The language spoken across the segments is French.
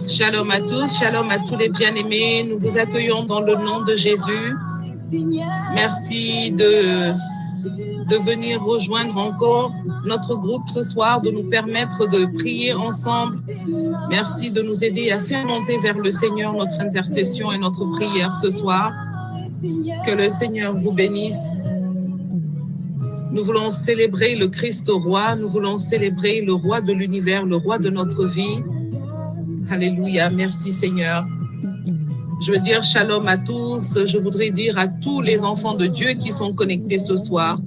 Shalom à tous les bien-aimés. Nous vous accueillons dans le nom de Jésus. Merci de venir rejoindre encore notre groupe ce soir, de nous permettre de prier ensemble. Merci de nous aider à faire monter vers le Seigneur notre intercession et notre prière ce soir. Que le Seigneur vous bénisse. Nous voulons célébrer le Christ roi, nous voulons célébrer le roi de l'univers, le roi de notre vie. Alléluia, merci Seigneur. Je veux dire shalom à tous, je voudrais dire à tous les enfants de Dieu qui sont connectés ce soir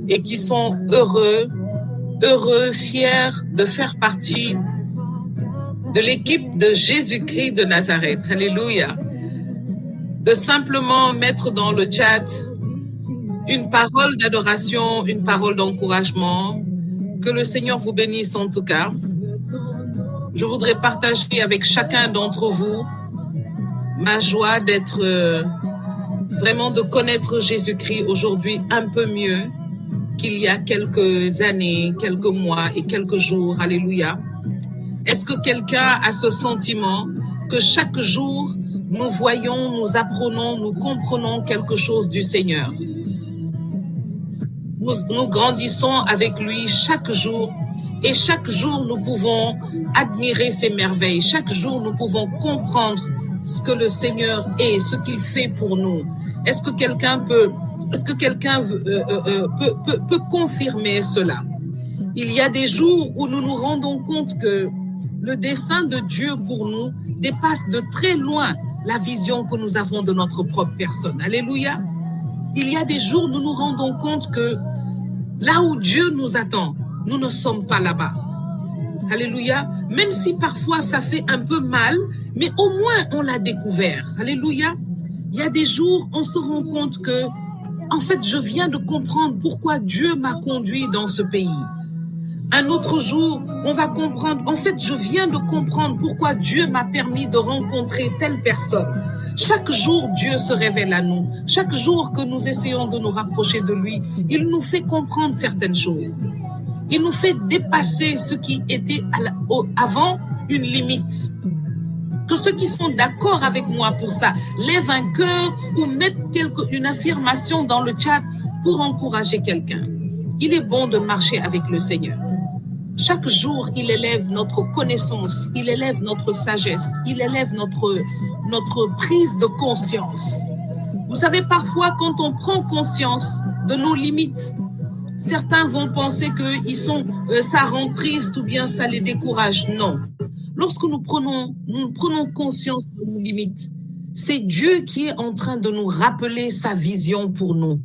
et qui sont heureux, fiers de faire partie de l'équipe de Jésus-Christ de Nazareth. Alléluia. De simplement mettre dans le chat une parole d'adoration, une parole d'encouragement. Que le Seigneur vous bénisse en tout cas. Je voudrais partager avec chacun d'entre vous ma joie d'être vraiment de connaître Jésus-Christ aujourd'hui un peu mieux qu'il y a quelques années, quelques mois et quelques jours. Alléluia. Est-ce que quelqu'un a ce sentiment que chaque jour, nous voyons, nous apprenons, nous comprenons quelque chose du Seigneur? Nous grandissons avec lui chaque jour et chaque jour nous pouvons admirer ses merveilles. Chaque jour nous pouvons comprendre ce que le Seigneur est, ce qu'il fait pour nous. Est-ce que quelqu'un peut confirmer cela? Il y a des jours où nous nous rendons compte que le dessein de Dieu pour nous dépasse de très loin la vision que nous avons de notre propre personne. Alléluia. Il y a des jours où nous nous rendons compte que là où Dieu nous attend, nous ne sommes pas là-bas. Alléluia. Même si parfois ça fait un peu mal, mais au moins on l'a découvert. Alléluia. Il y a des jours, on se rend compte que, en fait, je viens de comprendre pourquoi Dieu m'a conduit dans ce pays. Un autre jour, on va comprendre, en fait, je viens de comprendre pourquoi Dieu m'a permis de rencontrer telle personne. Chaque jour, Dieu se révèle à nous. Chaque jour que nous essayons de nous rapprocher de lui, il nous fait comprendre certaines choses. Il nous fait dépasser ce qui était avant une limite. Que ceux qui sont d'accord avec moi pour ça, lèvent un cœur ou mettent une affirmation dans le chat pour encourager quelqu'un. Il est bon de marcher avec le Seigneur. Chaque jour, il élève notre connaissance, il élève notre sagesse, il élève notre prise de conscience. Vous savez, parfois, quand on prend conscience de nos limites, certains vont penser que ça rend triste ou bien ça les décourage. Non. Lorsque nous prenons conscience de nos limites, c'est Dieu qui est en train de nous rappeler sa vision pour nous.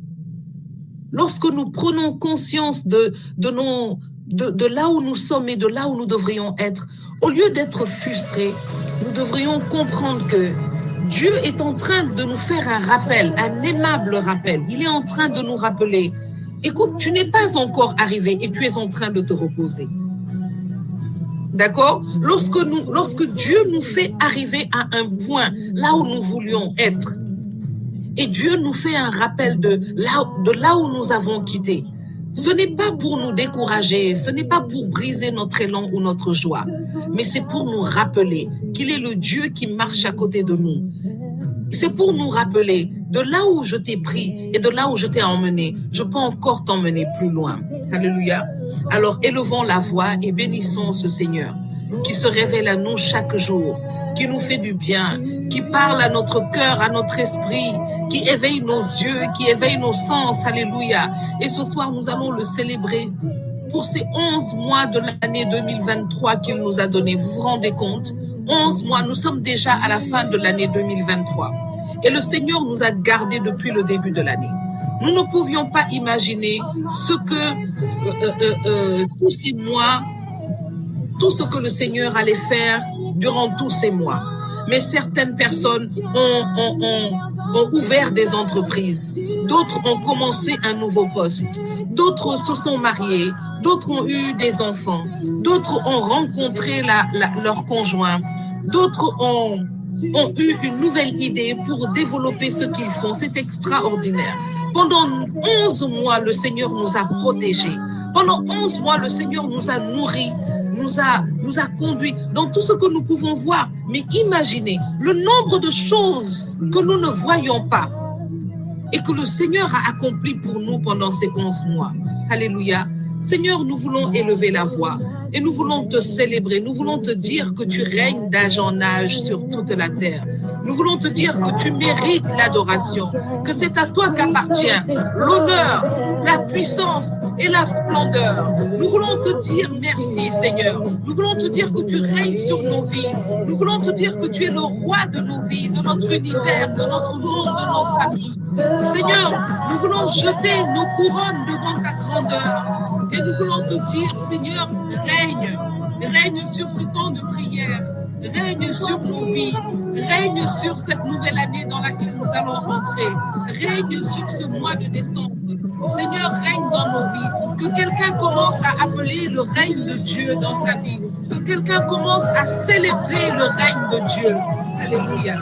Lorsque nous prenons conscience de là où nous sommes et de là où nous devrions être, au lieu d'être frustrés, nous devrions comprendre que Dieu est en train de nous faire un rappel, un aimable rappel. Il est en train de nous rappeler, écoute, tu n'es pas encore arrivé et tu es en train de te reposer. D'accord? Lorsque Dieu nous fait arriver à un point, là où nous voulions être, et Dieu nous fait un rappel de là où nous avons quitté, ce n'est pas pour nous décourager, ce n'est pas pour briser notre élan ou notre joie, mais c'est pour nous rappeler qu'il est le Dieu qui marche à côté de nous. C'est pour nous rappeler de là où je t'ai pris et de là où je t'ai emmené, je peux encore t'emmener plus loin. Alléluia. Alors élevons la voix et bénissons ce Seigneur qui se révèle à nous chaque jour, qui nous fait du bien, qui parle à notre cœur, à notre esprit, qui éveille nos yeux, qui éveille nos sens. Alléluia. Et ce soir, nous allons le célébrer pour ces 11 mois de l'année 2023 qu'il nous a donné. Vous vous rendez compte? 11 mois, nous sommes déjà à la fin de l'année 2023. Et le Seigneur nous a gardés depuis le début de l'année. Nous ne pouvions pas imaginer ce que tous ces mois, tout ce que le Seigneur allait faire durant tous ces mois. Mais certaines personnes ont ouvert des entreprises, d'autres ont commencé un nouveau poste, d'autres se sont mariés, d'autres ont eu des enfants, d'autres ont rencontré leur conjoint, d'autres ont eu une nouvelle idée pour développer ce qu'ils font. C'est extraordinaire. Pendant 11 mois, le Seigneur nous a protégés. Pendant 11 mois, le Seigneur nous a nourris nous a conduits, dans tout ce que nous pouvons voir. Mais imaginez le nombre de choses que nous ne voyons pas et que le Seigneur a accompli pour nous pendant ces 11 mois. Alléluia. Seigneur, nous voulons élever la voix et nous voulons te célébrer. Nous voulons te dire que tu règnes d'âge en âge sur toute la terre. Nous voulons te dire que tu mérites l'adoration, que c'est à toi qu'appartient l'honneur, la puissance et la splendeur. Nous voulons te dire merci, Seigneur. Nous voulons te dire que tu règnes sur nos vies. Nous voulons te dire que tu es le roi de nos vies, de notre univers, de notre monde, de nos familles. Seigneur, nous voulons jeter nos couronnes devant ta grandeur. Et nous voulons te dire, Seigneur, règne sur ce temps de prière, règne sur nos vies, règne sur cette nouvelle année dans laquelle nous allons entrer, règne sur ce mois de décembre. Seigneur, règne dans nos vies, que quelqu'un commence à appeler le règne de Dieu dans sa vie, que quelqu'un commence à célébrer le règne de Dieu. Alléluia.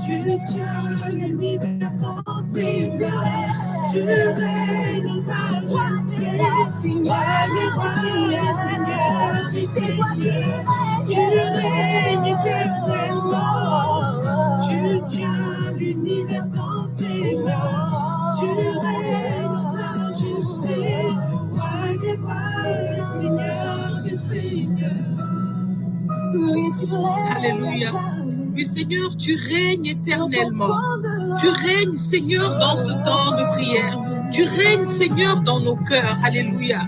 Tu tiens l'univers dans tes mains, tu règnes en majesté, Alléluia Seigneur, c'est toi qui règnes, tu règnes éternellement, tu tiens l'univers dans tes mains, tu règnes en majesté, Alléluia Seigneur, Seigneur. Alléluia. Oui, Seigneur, tu règnes éternellement. Tu règnes, Seigneur, dans ce temps de prière. Tu règnes, Seigneur, dans nos cœurs. Alléluia.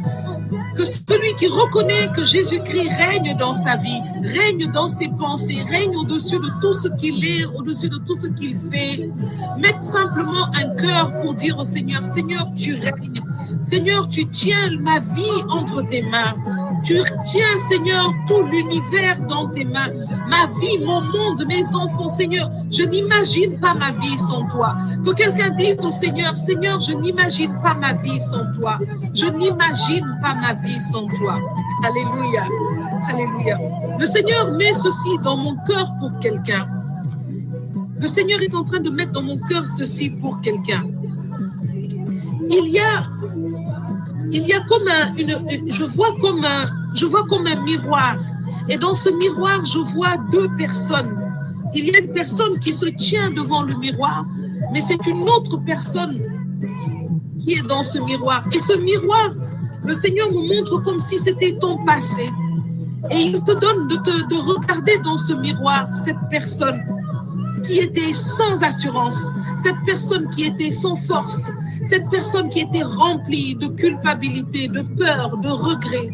Que celui qui reconnaît que Jésus-Christ règne dans sa vie, règne dans ses pensées, règne au-dessus de tout ce qu'il est, au-dessus de tout ce qu'il fait, mette simplement un cœur pour dire au Seigneur, Seigneur, tu règnes. Seigneur, tu tiens ma vie entre tes mains. Tu tiens, Seigneur, tout l'univers dans tes mains. Ma vie, mon monde, mes enfants, Seigneur, je n'imagine pas ma vie sans toi. Que quelqu'un dise au Seigneur, Seigneur, je n'imagine pas ma vie sans toi. Je n'imagine pas ma vie sans toi. Alléluia. Alléluia. Le Seigneur met ceci dans mon cœur pour quelqu'un. Le Seigneur est en train de mettre dans mon cœur ceci pour quelqu'un. Il y a comme je vois comme un miroir. Et dans ce miroir, je vois deux personnes. Il y a une personne qui se tient devant le miroir, mais c'est une autre personne qui est dans ce miroir. Et ce miroir, le Seigneur me montre comme si c'était ton passé. Et il te donne de regarder dans ce miroir cette personne qui était sans assurance, cette personne qui était sans force, cette personne qui était remplie de culpabilité, de peur, de regret,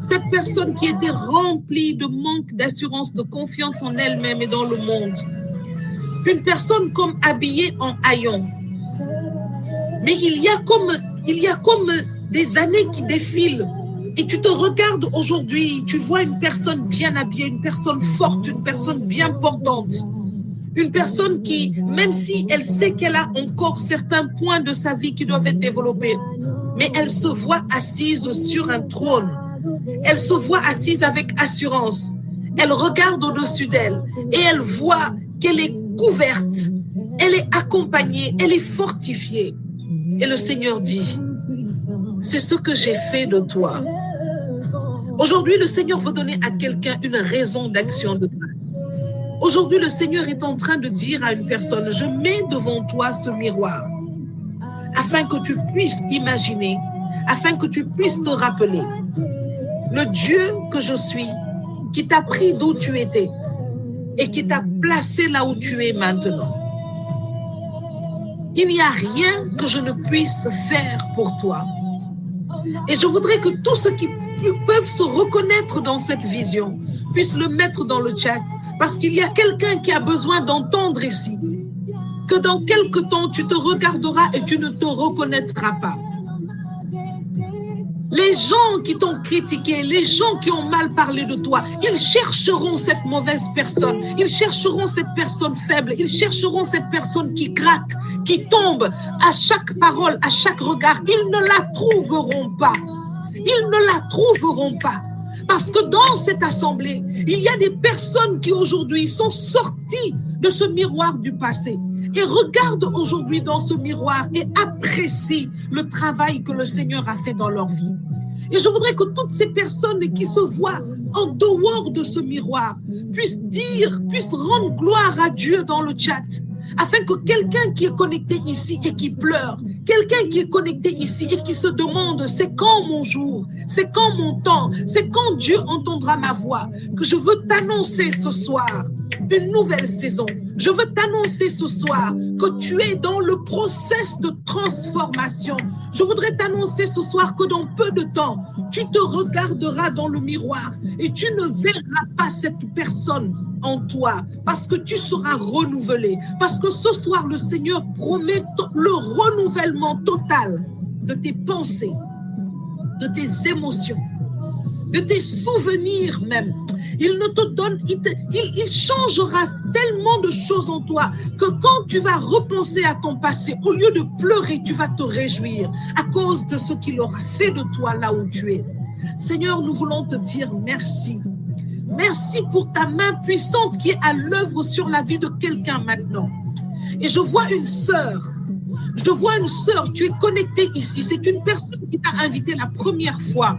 cette personne qui était remplie de manque d'assurance, de confiance en elle-même et dans le monde. Une personne comme habillée en haillons. Mais il y a comme des années qui défilent et tu te regardes aujourd'hui, tu vois une personne bien habillée, une personne forte, une personne bien portante. Une personne qui, même si elle sait qu'elle a encore certains points de sa vie qui doivent être développés, mais elle se voit assise sur un trône. Elle se voit assise avec assurance. Elle regarde au-dessus d'elle et elle voit qu'elle est couverte, elle est accompagnée, elle est fortifiée. Et le Seigneur dit, c'est ce que j'ai fait de toi. Aujourd'hui, le Seigneur veut donner à quelqu'un une raison d'action de grâce. Aujourd'hui, le Seigneur est en train de dire à une personne, je mets devant toi ce miroir, afin que tu puisses imaginer, afin que tu puisses te rappeler, le Dieu que je suis, qui t'a pris d'où tu étais et qui t'a placé là où tu es maintenant. Il n'y a rien que je ne puisse faire pour toi. Et je voudrais que tous ceux qui peuvent se reconnaître dans cette vision puissent le mettre dans le chat, parce qu'il y a quelqu'un qui a besoin d'entendre ici que dans quelque temps tu te regarderas et tu ne te reconnaîtras pas. Les gens qui t'ont critiqué, les gens qui ont mal parlé de toi, ils chercheront cette mauvaise personne, ils chercheront cette personne faible, ils chercheront cette personne qui craque, qui tombe à chaque parole, à chaque regard. Ils ne la trouveront pas. Ils ne la trouveront pas. Parce que dans cette assemblée, il y a des personnes qui aujourd'hui sont sorties de ce miroir du passé et regardent aujourd'hui dans ce miroir et apprécient le travail que le Seigneur a fait dans leur vie. Et je voudrais que toutes ces personnes qui se voient en dehors de ce miroir puissent rendre gloire à Dieu dans le chat, afin que quelqu'un qui est connecté ici et qui pleure, quelqu'un qui est connecté ici et qui se demande c'est quand mon jour, c'est quand mon temps, c'est quand Dieu entendra ma voix, que je veux t'annoncer ce soir une nouvelle saison. Je veux t'annoncer ce soir que tu es dans le process de transformation. Je voudrais t'annoncer ce soir que dans peu de temps, tu te regarderas dans le miroir et tu ne verras pas cette personne en toi, parce que tu seras renouvelé, parce que ce soir le Seigneur promet le renouvellement total de tes pensées, de tes émotions, de tes souvenirs même. Il changera tellement de choses en toi que quand tu vas repenser à ton passé, au lieu de pleurer, tu vas te réjouir à cause de ce qu'il aura fait de toi là où tu es. Seigneur, nous voulons te dire merci. Merci pour ta main puissante qui est à l'œuvre sur la vie de quelqu'un maintenant. Et je vois une sœur. Tu es connectée ici. C'est une personne qui t'a invité la première fois.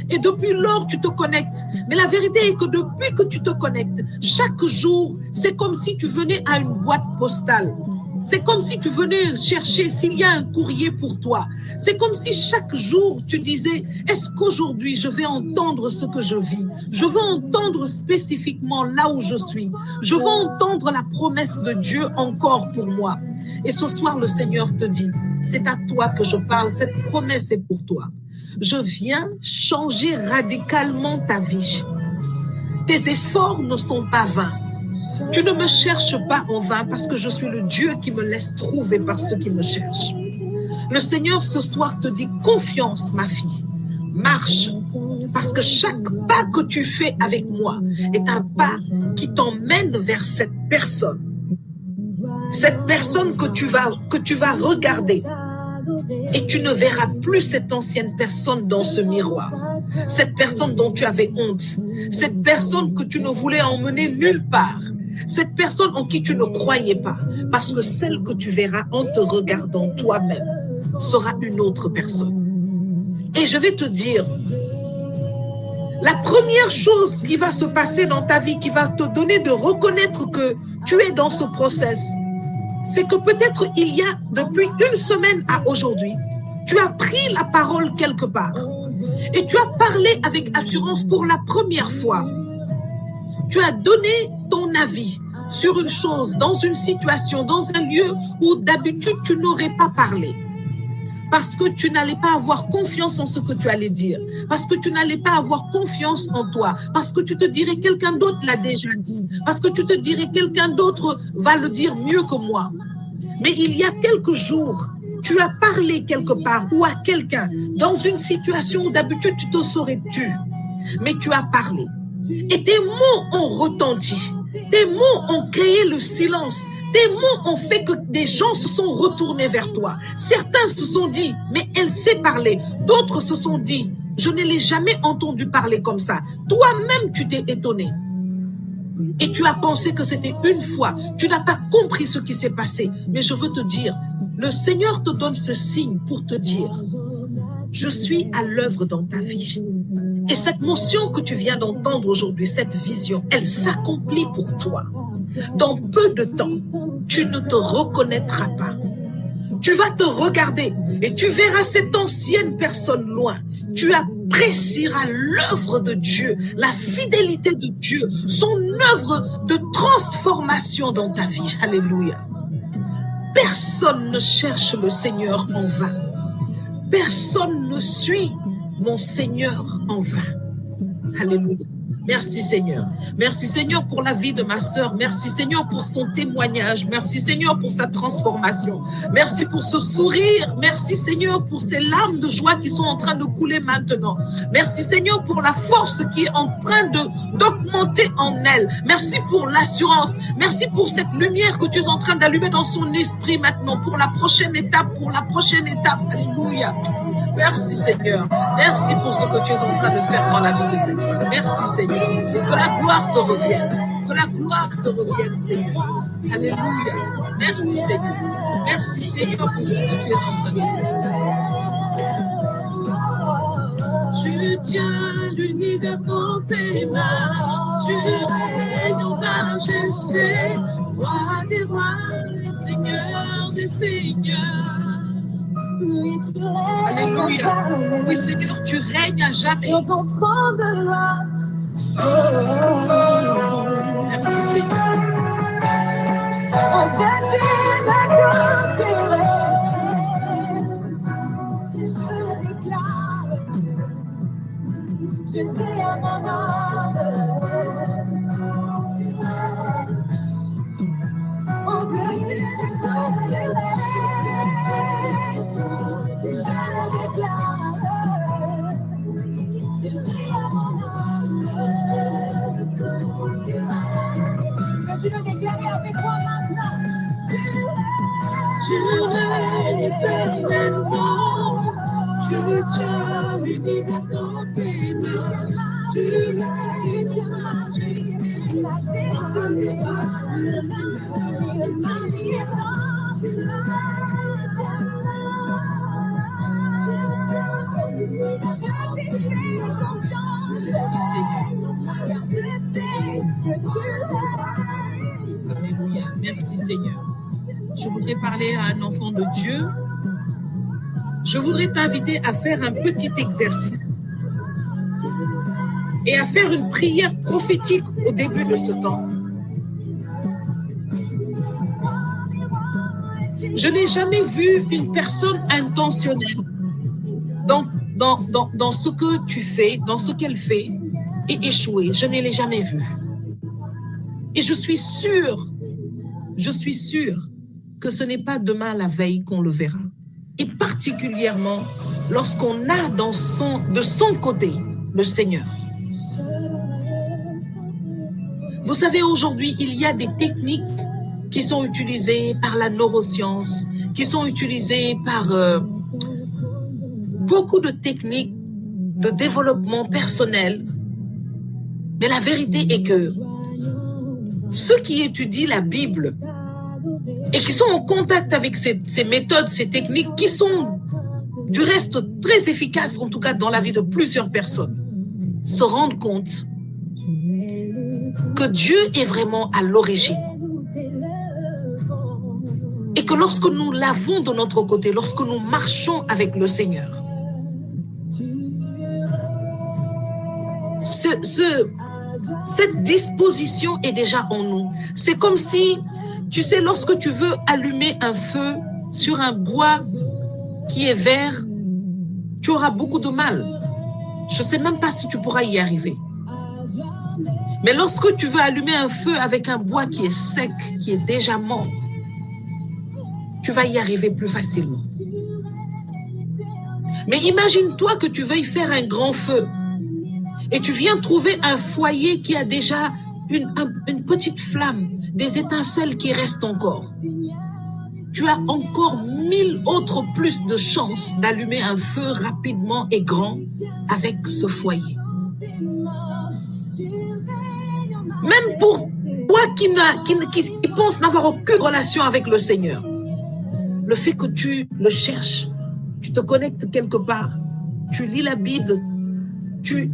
Et depuis lors, tu te connectes. Mais la vérité est que depuis que tu te connectes, chaque jour, c'est comme si tu venais à une boîte postale. C'est comme si tu venais chercher s'il y a un courrier pour toi. C'est comme si chaque jour tu disais, est-ce qu'aujourd'hui je vais entendre ce que je vis? Je veux entendre spécifiquement là où je suis. Je veux entendre la promesse de Dieu encore pour moi. Et ce soir, le Seigneur te dit, c'est à toi que je parle, cette promesse est pour toi. Je viens changer radicalement ta vie. Tes efforts ne sont pas vains. Tu ne me cherches pas en vain parce que je suis le Dieu qui me laisse trouver par ceux qui me cherchent. Le Seigneur ce soir te dit confiance, ma fille. Marche, parce que chaque pas que tu fais avec moi est un pas qui t'emmène vers cette personne. Cette personne que tu vas regarder. Et tu ne verras plus cette ancienne personne dans ce miroir. Cette personne dont tu avais honte. Cette personne que tu ne voulais emmener nulle part. Cette personne en qui tu ne croyais pas. Parce que celle que tu verras en te regardant toi-même sera une autre personne. Et je vais te dire, la première chose qui va se passer dans ta vie, qui va te donner de reconnaître que tu es dans ce process, c'est que peut-être il y a, depuis une semaine à aujourd'hui, tu as pris la parole quelque part et tu as parlé avec assurance pour la première fois. Tu as donné ton avis sur une chose, dans une situation, dans un lieu où d'habitude tu n'aurais pas parlé. Parce que tu n'allais pas avoir confiance en ce que tu allais dire. Parce que tu n'allais pas avoir confiance en toi. Parce que tu te dirais quelqu'un d'autre l'a déjà dit. Parce que tu te dirais quelqu'un d'autre va le dire mieux que moi. Mais il y a quelques jours, tu as parlé quelque part ou à quelqu'un dans une situation où d'habitude tu te serais tu. Mais tu as parlé. Et tes mots ont retenti. Tes mots ont créé le silence. Tes mots ont fait que des gens se sont retournés vers toi. Certains se sont dit, mais elle sait parler. D'autres se sont dit, je ne l'ai jamais entendu parler comme ça. Toi-même, tu t'es étonné. Et tu as pensé que c'était une fois. Tu n'as pas compris ce qui s'est passé. Mais je veux te dire, le Seigneur te donne ce signe pour te dire, je suis à l'œuvre dans ta vie. Et cette motion que tu viens d'entendre aujourd'hui, cette vision, elle s'accomplit pour toi. Dans peu de temps, tu ne te reconnaîtras pas. Tu vas te regarder et tu verras cette ancienne personne loin. Tu apprécieras l'œuvre de Dieu, la fidélité de Dieu, son œuvre de transformation dans ta vie. Alléluia. Personne ne cherche le Seigneur en vain. Personne ne suit mon Seigneur en vain. Alléluia. Merci Seigneur. Merci Seigneur pour la vie de ma sœur. Merci Seigneur pour son témoignage. Merci Seigneur pour sa transformation. Merci pour ce sourire. Merci Seigneur pour ces larmes de joie qui sont en train de couler maintenant. Merci Seigneur pour la force qui est en train d'augmenter en elle. Merci pour l'assurance. Merci pour cette lumière que tu es en train d'allumer dans son esprit maintenant pour la prochaine étape, Alléluia. Merci Seigneur. Merci pour ce que tu es en train de faire dans la vie de cette femme. Merci Seigneur. Que la gloire te revienne. Que la gloire te revienne Seigneur. Alléluia. Merci Seigneur. Merci Seigneur pour ce que tu es en train de faire. Tu tiens l'univers dans tes mains. Tu règnes en majesté. Roi des rois, Seigneur des seigneurs. Alléluia. Oui, Seigneur, tu règnes à jamais. Merci, Seigneur. Tu règnes éternellement, tu tiens l'univers dans tes mains, tu règnes en majesté, Merci Seigneur. Alléluia. Merci Seigneur. Je voudrais parler à un enfant de Dieu. Je voudrais t'inviter à faire un petit exercice et à faire une prière prophétique au début de ce temps. Je n'ai jamais vu une personne intentionnelle dans ce que tu fais, dans ce qu'elle fait, et échouer. Je ne l'ai jamais vu. Et je suis sûre que ce n'est pas demain la veille qu'on le verra. Et particulièrement lorsqu'on a de son côté le Seigneur. Vous savez, aujourd'hui, il y a des techniques qui sont utilisées par la neuroscience, qui sont utilisées par beaucoup de techniques de développement personnel. Mais la vérité est que ceux qui étudient la Bible et qui sont en contact avec ces méthodes, ces techniques, qui sont du reste très efficaces, en tout cas dans la vie de plusieurs personnes, se rendent compte que Dieu est vraiment à l'origine. Et que lorsque nous l'avons de notre côté, lorsque nous marchons avec le Seigneur, cette disposition est déjà en nous. C'est comme si, tu sais, lorsque tu veux allumer un feu sur un bois qui est vert, tu auras beaucoup de mal. Je ne sais même pas si tu pourras y arriver. Mais lorsque tu veux allumer un feu avec un bois qui est sec, qui est déjà mort, tu vas y arriver plus facilement. Mais imagine-toi que tu veuilles faire un grand feu et tu viens trouver un foyer qui a déjà une petite flamme, des étincelles qui restent encore. Tu as encore 1000 autres plus de chances d'allumer un feu rapidement et grand avec ce foyer. Même pour toi qui pense n'avoir aucune relation avec le Seigneur, le fait que tu le cherches, tu te connectes quelque part, tu lis la Bible, tu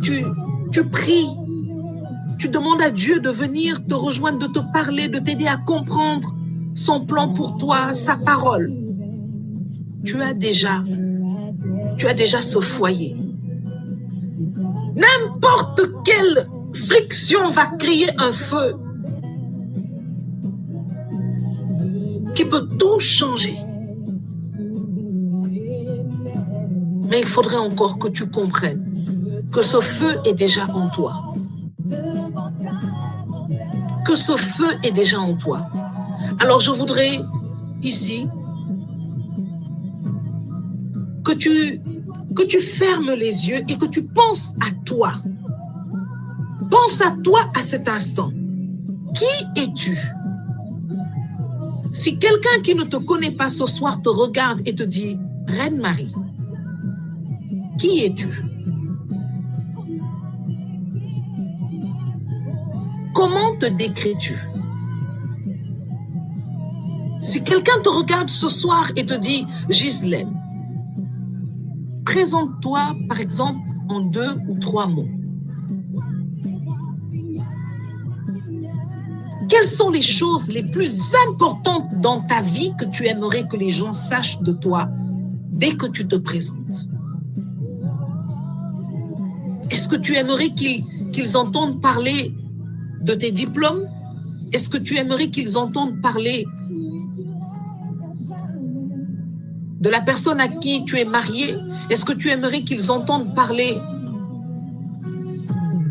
pries, tu demandes à Dieu de venir te rejoindre, de te parler, de t'aider à comprendre son plan pour toi, sa parole. Tu as déjà ce foyer. N'importe quelle friction va créer un feu qui peut tout changer. Mais il faudrait encore que tu comprennes que ce feu est déjà en toi. Que ce feu est déjà en toi. Alors je voudrais ici que tu fermes les yeux et que tu penses à toi. Pense à toi à cet instant. Qui es-tu? Si quelqu'un qui ne te connaît pas ce soir te regarde et te dit « Reine Marie », Qui es-tu? Comment te décris-tu? Si quelqu'un te regarde ce soir et te dit « Ghislaine », présente-toi par exemple en 2 ou 3 mots. Quelles sont les choses les plus importantes dans ta vie que tu aimerais que les gens sachent de toi dès que tu te présentes? Est-ce que tu aimerais qu'ils entendent parler de tes diplômes? Est-ce que tu aimerais qu'ils entendent parler de la personne à qui tu es marié? Est-ce que tu aimerais qu'ils entendent parler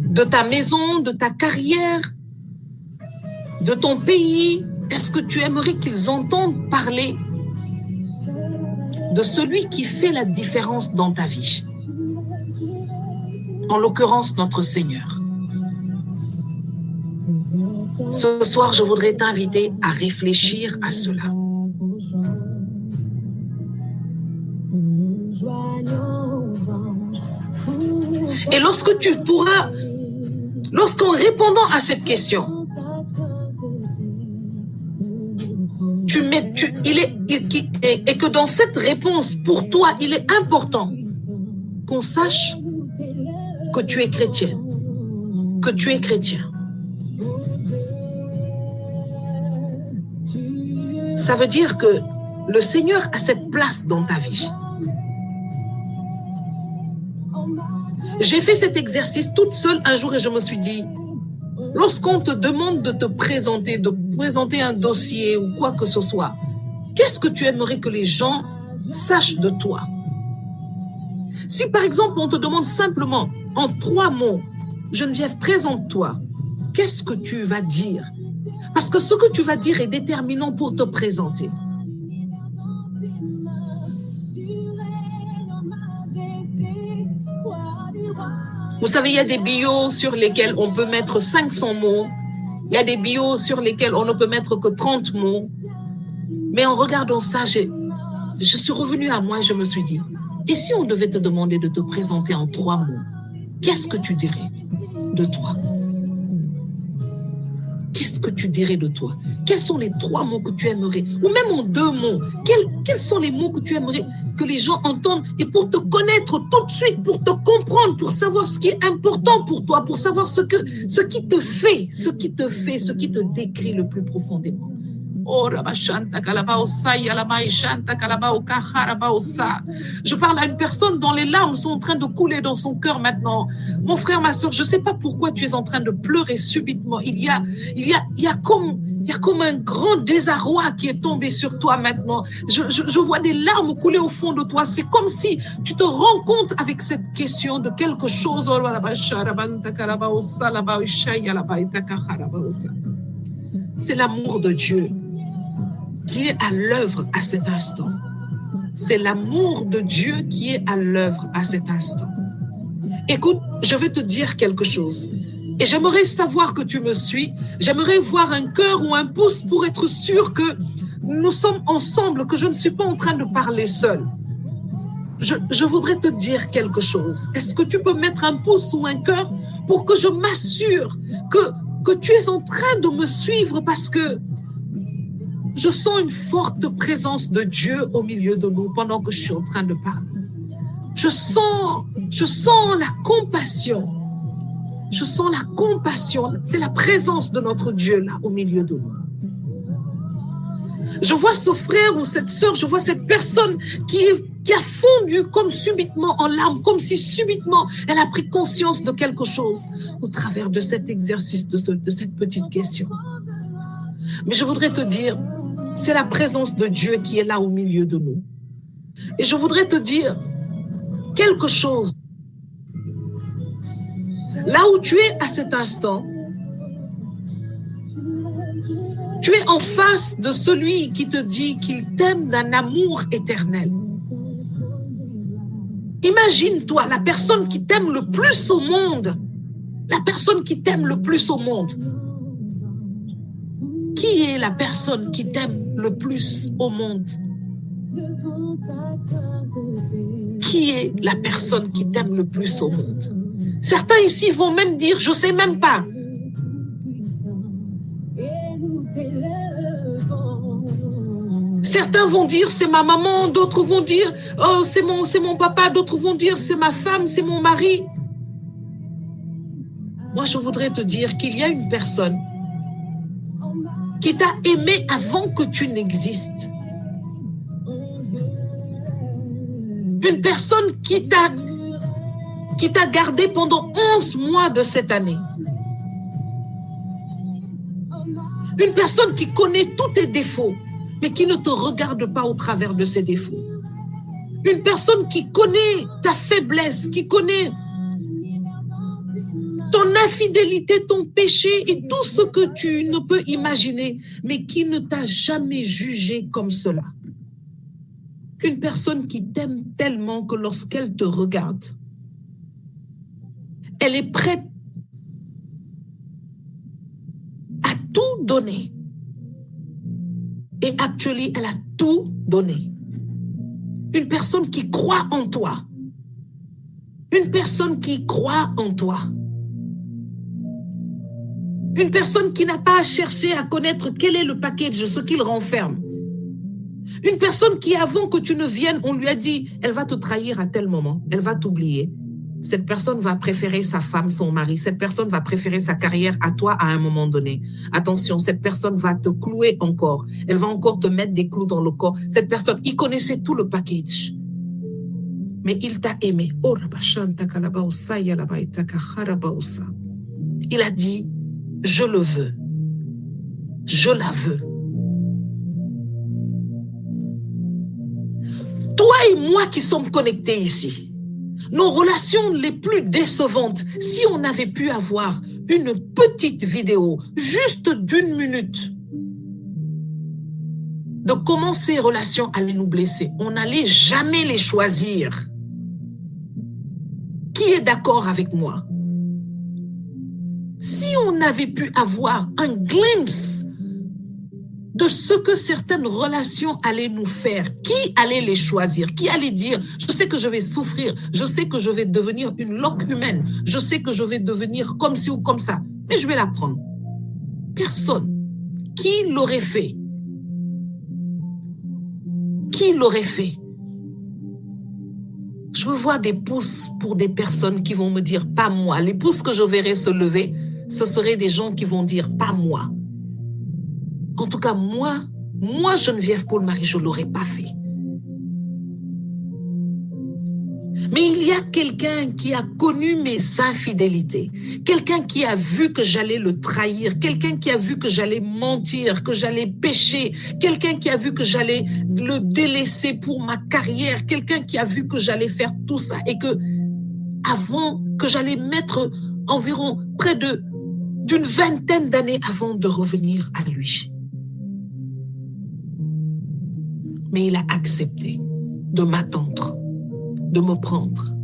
de ta maison, de ta carrière, de ton pays? Est-ce que tu aimerais qu'ils entendent parler de celui qui fait la différence dans ta vie? En l'occurrence, notre Seigneur. Ce soir, je voudrais t'inviter à réfléchir à cela. Et lorsqu'en répondant à cette question, et que dans cette réponse, pour toi, il est important qu'on sache que tu es chrétienne, que tu es chrétien. Ça veut dire que le Seigneur a cette place dans ta vie. J'ai fait cet exercice toute seule un jour et je me suis dit, lorsqu'on te demande de présenter un dossier ou quoi que ce soit, qu'est-ce que tu aimerais que les gens sachent de toi? Si par exemple on te demande simplement en 3 mots, Geneviève, présente-toi, qu'est-ce que tu vas dire? Parce que ce que tu vas dire est déterminant pour te présenter. Vous savez, il y a des bios sur lesquels on peut mettre 500 mots. Il y a des bios sur lesquels on ne peut mettre que 30 mots. Mais en regardant ça, je suis revenue à moi et je me suis dit, et si on devait te demander de te présenter en 3 mots, qu'est-ce que tu dirais de toi? Qu'est-ce que tu dirais de toi? Quels sont les 3 mots que tu aimerais? Ou même en 2 mots, quels sont les mots que tu aimerais que les gens entendent? Et pour te connaître tout de suite, pour te comprendre, pour savoir ce qui est important pour toi, pour savoir ce qui te fait, ce qui te décrit le plus profondément. Je parle à une personne dont les larmes sont en train de couler dans son cœur maintenant. Mon frère, ma soeur, je ne sais pas pourquoi tu es en train de pleurer subitement. Il y a comme un grand désarroi qui est tombé sur toi maintenant. Je vois des larmes couler au fond de toi. C'est comme si tu te rends compte avec cette question de quelque chose. C'est l'amour de Dieu qui est à l'œuvre à cet instant. C'est l'amour de Dieu qui est à l'œuvre à cet instant. Écoute, je vais te dire quelque chose. Et j'aimerais savoir que tu me suis. J'aimerais voir un cœur ou un pouce pour être sûr que nous sommes ensemble, que je ne suis pas en train de parler seul. Je voudrais te dire quelque chose. Est-ce que tu peux mettre un pouce ou un cœur pour que je m'assure que tu es en train de me suivre, parce que je sens une forte présence de Dieu au milieu de nous pendant que je suis en train de parler. Je sens la compassion. Je sens la compassion. C'est la présence de notre Dieu là au milieu de nous. Je vois ce frère ou cette sœur, je vois cette personne qui a fondu comme subitement en larmes, comme si subitement elle a pris conscience de quelque chose au travers de cet exercice, de cette petite question. Mais je voudrais te dire, c'est la présence de Dieu qui est là au milieu de nous. Et je voudrais te dire quelque chose. Là où tu es à cet instant, tu es en face de celui qui te dit qu'il t'aime d'un amour éternel. Imagine-toi la personne qui t'aime le plus au monde. La personne qui t'aime le plus au monde. Qui est la personne qui t'aime le plus au monde? Qui est la personne qui t'aime le plus au monde? Certains ici vont même dire, je ne sais même pas. Certains vont dire, c'est ma maman, d'autres vont dire, oh, c'est mon papa, d'autres vont dire, c'est ma femme, c'est mon mari. Moi, je voudrais te dire qu'il y a une personne qui t'a aimé avant que tu n'existes. Une personne qui t'a gardé pendant 11 mois de cette année. Une personne qui connaît tous tes défauts, mais qui ne te regarde pas au travers de ses défauts. Une personne qui connaît ta faiblesse, qui connaît ton infidélité, ton péché et tout ce que tu ne peux imaginer, mais qui ne t'a jamais jugé comme cela. Une personne qui t'aime tellement que lorsqu'elle te regarde, elle est prête à tout donner. Et actuellement, elle a tout donné. Une personne qui croit en toi. Une personne qui croit en toi. Une personne qui n'a pas à chercher à connaître quel est le package, ce qu'il renferme. Une personne qui, avant que tu ne viennes, on lui a dit, elle va te trahir à tel moment, elle va t'oublier. Cette personne va préférer sa femme, son mari. Cette personne va préférer sa carrière à toi à un moment donné. Attention, cette personne va te clouer encore. Elle va encore te mettre des clous dans le corps. Cette personne, il connaissait tout le package. Mais il t'a aimé. Il a dit, je le veux. Je la veux. Toi et moi qui sommes connectés ici, nos relations les plus décevantes, si on avait pu avoir une petite vidéo, juste d'1 minute, de comment ces relations allaient nous blesser, on n'allait jamais les choisir. Qui est d'accord avec moi? Si on avait pu avoir un glimpse de ce que certaines relations allaient nous faire, qui allait les choisir? Qui allait dire, je sais que je vais souffrir, je sais que je vais devenir une loque humaine, je sais que je vais devenir comme ci ou comme ça, mais je vais la prendre. Personne. Qui l'aurait fait? Qui l'aurait fait? Je veux voir des pouces pour des personnes qui vont me dire, pas moi. Les pouces que je verrai se lever, ce seraient des gens qui vont dire, pas moi. En tout cas, moi, Geneviève Paul-Marie, je ne l'aurais pas fait. Mais il y a quelqu'un qui a connu mes infidélités, quelqu'un qui a vu que j'allais le trahir, quelqu'un qui a vu que j'allais mentir, que j'allais pécher, quelqu'un qui a vu que j'allais le délaisser pour ma carrière, quelqu'un qui a vu que j'allais faire tout ça et que avant que j'allais mettre environ près d'une vingtaine d'années avant de revenir à lui. Mais il a accepté de m'attendre, de me prendre.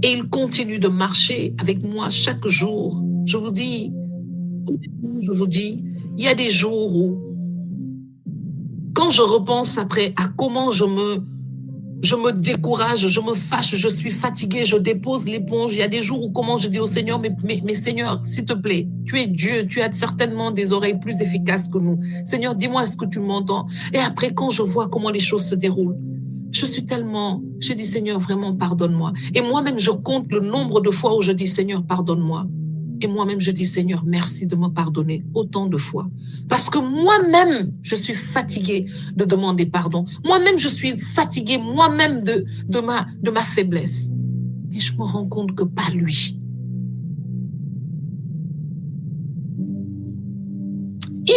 Et il continue de marcher avec moi chaque jour. Je vous dis, il y a des jours où, quand je repense après à comment je me décourage, je me fâche, je suis fatiguée, je dépose l'éponge. Il y a des jours où comment je dis au Seigneur, mais Seigneur, s'il te plaît, tu es Dieu, tu as certainement des oreilles plus efficaces que nous. Seigneur, dis-moi, est-ce que tu m'entends? Et après, quand je vois comment les choses se déroulent, je dis Seigneur, vraiment pardonne-moi. Et moi-même, je compte le nombre de fois où je dis Seigneur, pardonne-moi. Et moi-même, je dis Seigneur, merci de me pardonner autant de fois. Parce que moi-même, je suis fatiguée de demander pardon. Moi-même, je suis fatiguée moi-même de ma faiblesse. Et je me rends compte que pas lui.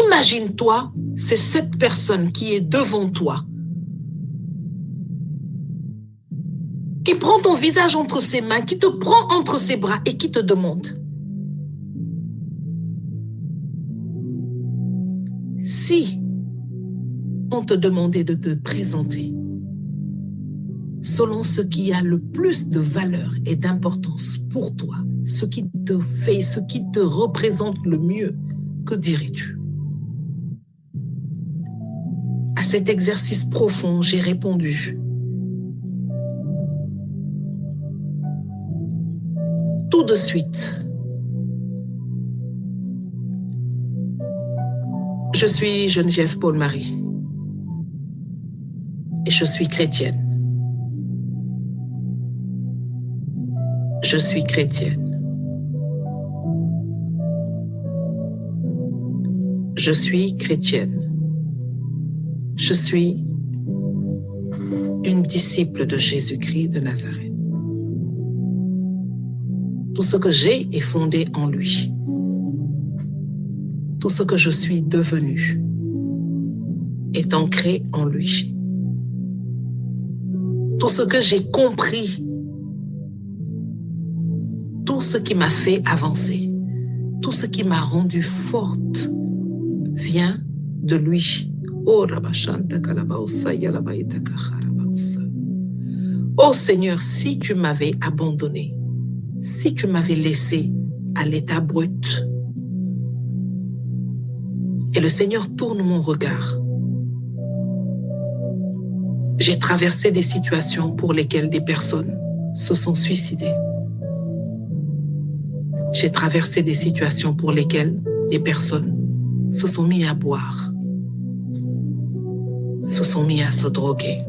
Imagine-toi, c'est cette personne qui est devant toi, qui prend ton visage entre ses mains, qui te prend entre ses bras et qui te demande: si on te demandait de te présenter selon ce qui a le plus de valeur et d'importance pour toi, ce qui te fait, ce qui te représente le mieux, que dirais-tu? À cet exercice profond, j'ai répondu. Tout de suite, je suis Geneviève Paul-Marie et je suis chrétienne. Je suis chrétienne. Je suis chrétienne. Je suis une disciple de Jésus-Christ de Nazareth. Tout ce que j'ai est fondé en lui. Tout ce que je suis devenu est ancré en lui. Tout ce que j'ai compris, tout ce qui m'a fait avancer, tout ce qui m'a rendue forte vient de lui. Oh Seigneur, si tu m'avais abandonné, si tu m'avais laissé à l'état brut, et le Seigneur tourne mon regard, j'ai traversé des situations pour lesquelles des personnes se sont suicidées. J'ai traversé des situations pour lesquelles des personnes se sont mis à boire, se sont mis à se droguer,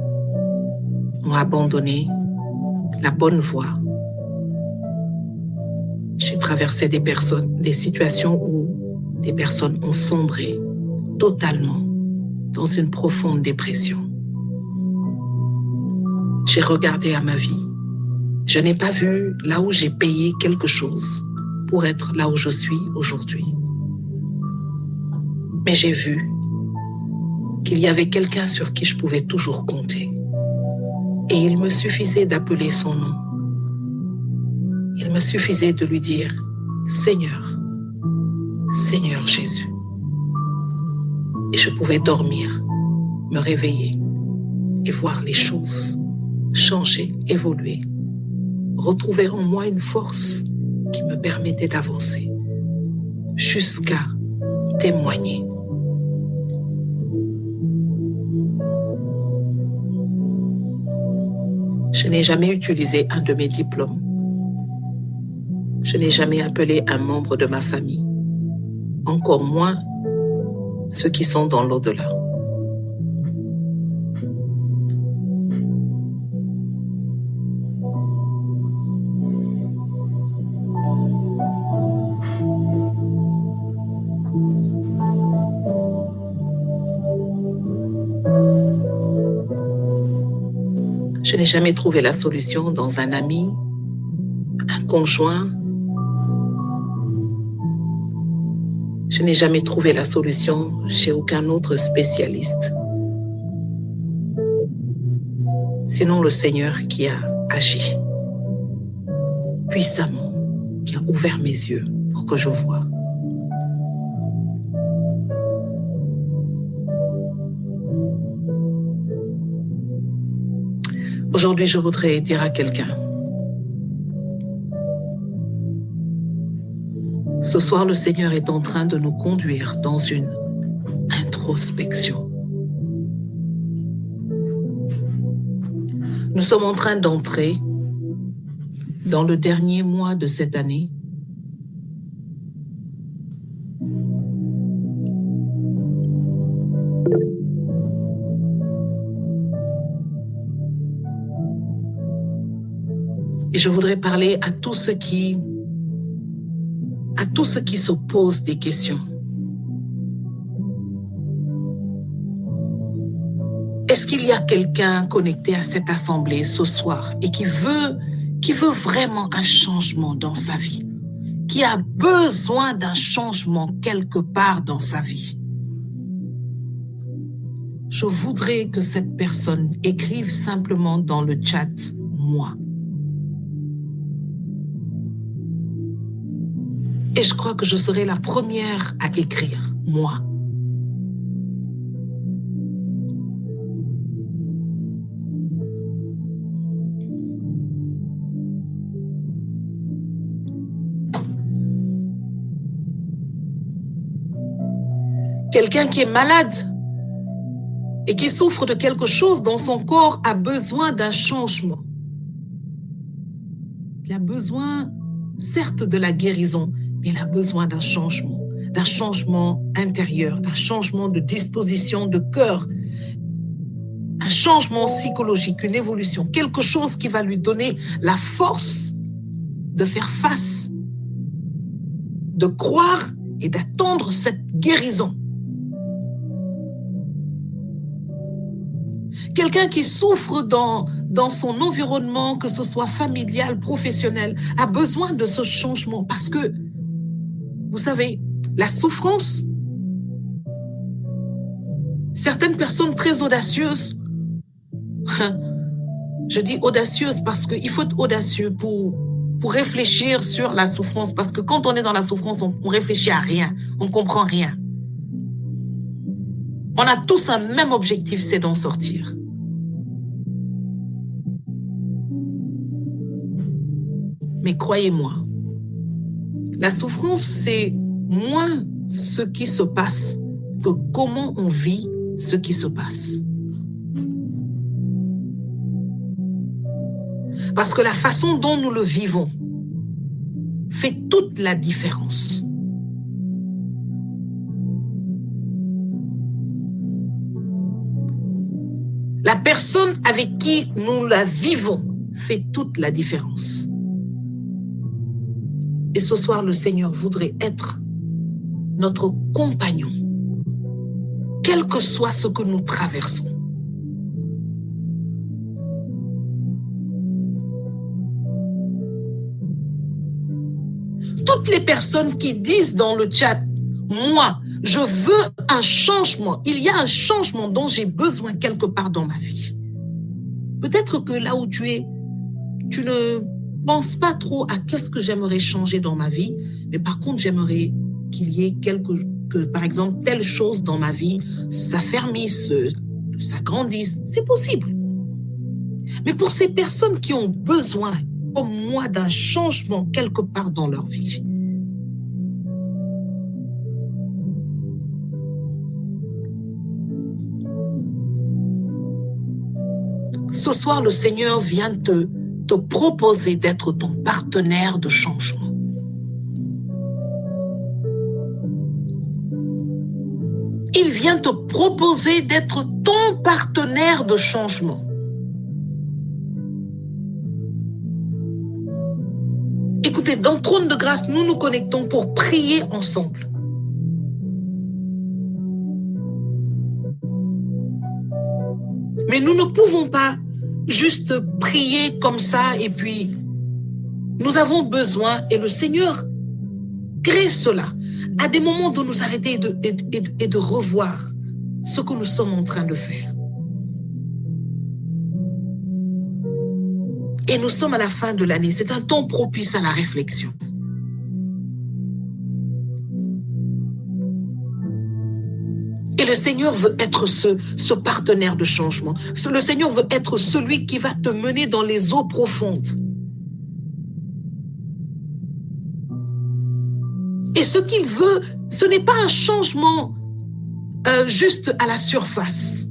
ont abandonné la bonne voie. J'ai traversé des situations où des personnes ont sombré totalement dans une profonde dépression. J'ai regardé à ma vie. Je n'ai pas vu là où j'ai payé quelque chose pour être là où je suis aujourd'hui. Mais j'ai vu qu'il y avait quelqu'un sur qui je pouvais toujours compter. Et il me suffisait d'appeler son nom. Il me suffisait de lui dire « Seigneur, Seigneur Jésus ». Et je pouvais dormir, me réveiller et voir les choses changer, évoluer, retrouver en moi une force qui me permettait d'avancer jusqu'à témoigner. Je n'ai jamais utilisé un de mes diplômes. Je n'ai jamais appelé un membre de ma famille, encore moins ceux qui sont dans l'au-delà. Je n'ai jamais trouvé la solution dans un ami, un conjoint. Je n'ai jamais trouvé la solution chez aucun autre spécialiste. Sinon le Seigneur qui a agi puissamment, qui a ouvert mes yeux pour que je voie. Aujourd'hui, je voudrais dire à quelqu'un, ce soir, le Seigneur est en train de nous conduire dans une introspection. Nous sommes en train d'entrer dans le dernier mois de cette année. Et je voudrais parler à tous ceux qui se posent des questions. Est-ce qu'il y a quelqu'un connecté à cette assemblée ce soir et qui veut vraiment un changement dans sa vie, qui a besoin d'un changement quelque part dans sa vie? Je voudrais que cette personne écrive simplement dans le chat « moi ». Et je crois que je serai la première à écrire « moi ». Quelqu'un qui est malade et qui souffre de quelque chose dans son corps a besoin d'un changement. Il a besoin, certes, de la guérison, mais il a besoin d'un changement intérieur, d'un changement de disposition de cœur, un changement psychologique, une évolution, quelque chose qui va lui donner la force de faire face, de croire et d'attendre cette guérison. Quelqu'un qui souffre dans son environnement, que ce soit familial, professionnel, a besoin de ce changement parce que, vous savez, la souffrance, certaines personnes très audacieuses, je dis audacieuse parce qu'il faut être audacieux pour réfléchir sur la souffrance, parce que quand on est dans la souffrance, on réfléchit à rien, on ne comprend rien. On a tous un même objectif, c'est d'en sortir. Mais croyez-moi, la souffrance, c'est moins ce qui se passe que comment on vit ce qui se passe. Parce que la façon dont nous le vivons fait toute la différence. La personne avec qui nous la vivons fait toute la différence. Et ce soir, le Seigneur voudrait être notre compagnon, quel que soit ce que nous traversons. Toutes les personnes qui disent dans le chat, moi, je veux un changement, il y a un changement dont j'ai besoin quelque part dans ma vie. Peut-être que là où tu es, tu ne penses pas trop à qu'est-ce que j'aimerais changer dans ma vie, mais par contre, j'aimerais qu'il y ait par exemple, telle chose dans ma vie s'affermisse, s'agrandisse. C'est possible. Mais pour ces personnes qui ont besoin, comme moi, d'un changement quelque part dans leur vie, ce soir, le Seigneur vient te proposer d'être ton partenaire de changement. Il vient te proposer d'être ton partenaire de changement. Écoutez, dans Trône de Grâce, nous nous connectons pour prier ensemble. Mais nous ne pouvons pas juste prier comme ça et puis nous avons besoin, et le Seigneur crée cela, à des moments de nous arrêter et de revoir ce que nous sommes en train de faire. Et nous sommes à la fin de l'année, c'est un temps propice à la réflexion. Et le Seigneur veut être ce partenaire de changement. Le Seigneur veut être celui qui va te mener dans les eaux profondes. Et ce qu'il veut, ce n'est pas un changement juste à la surface.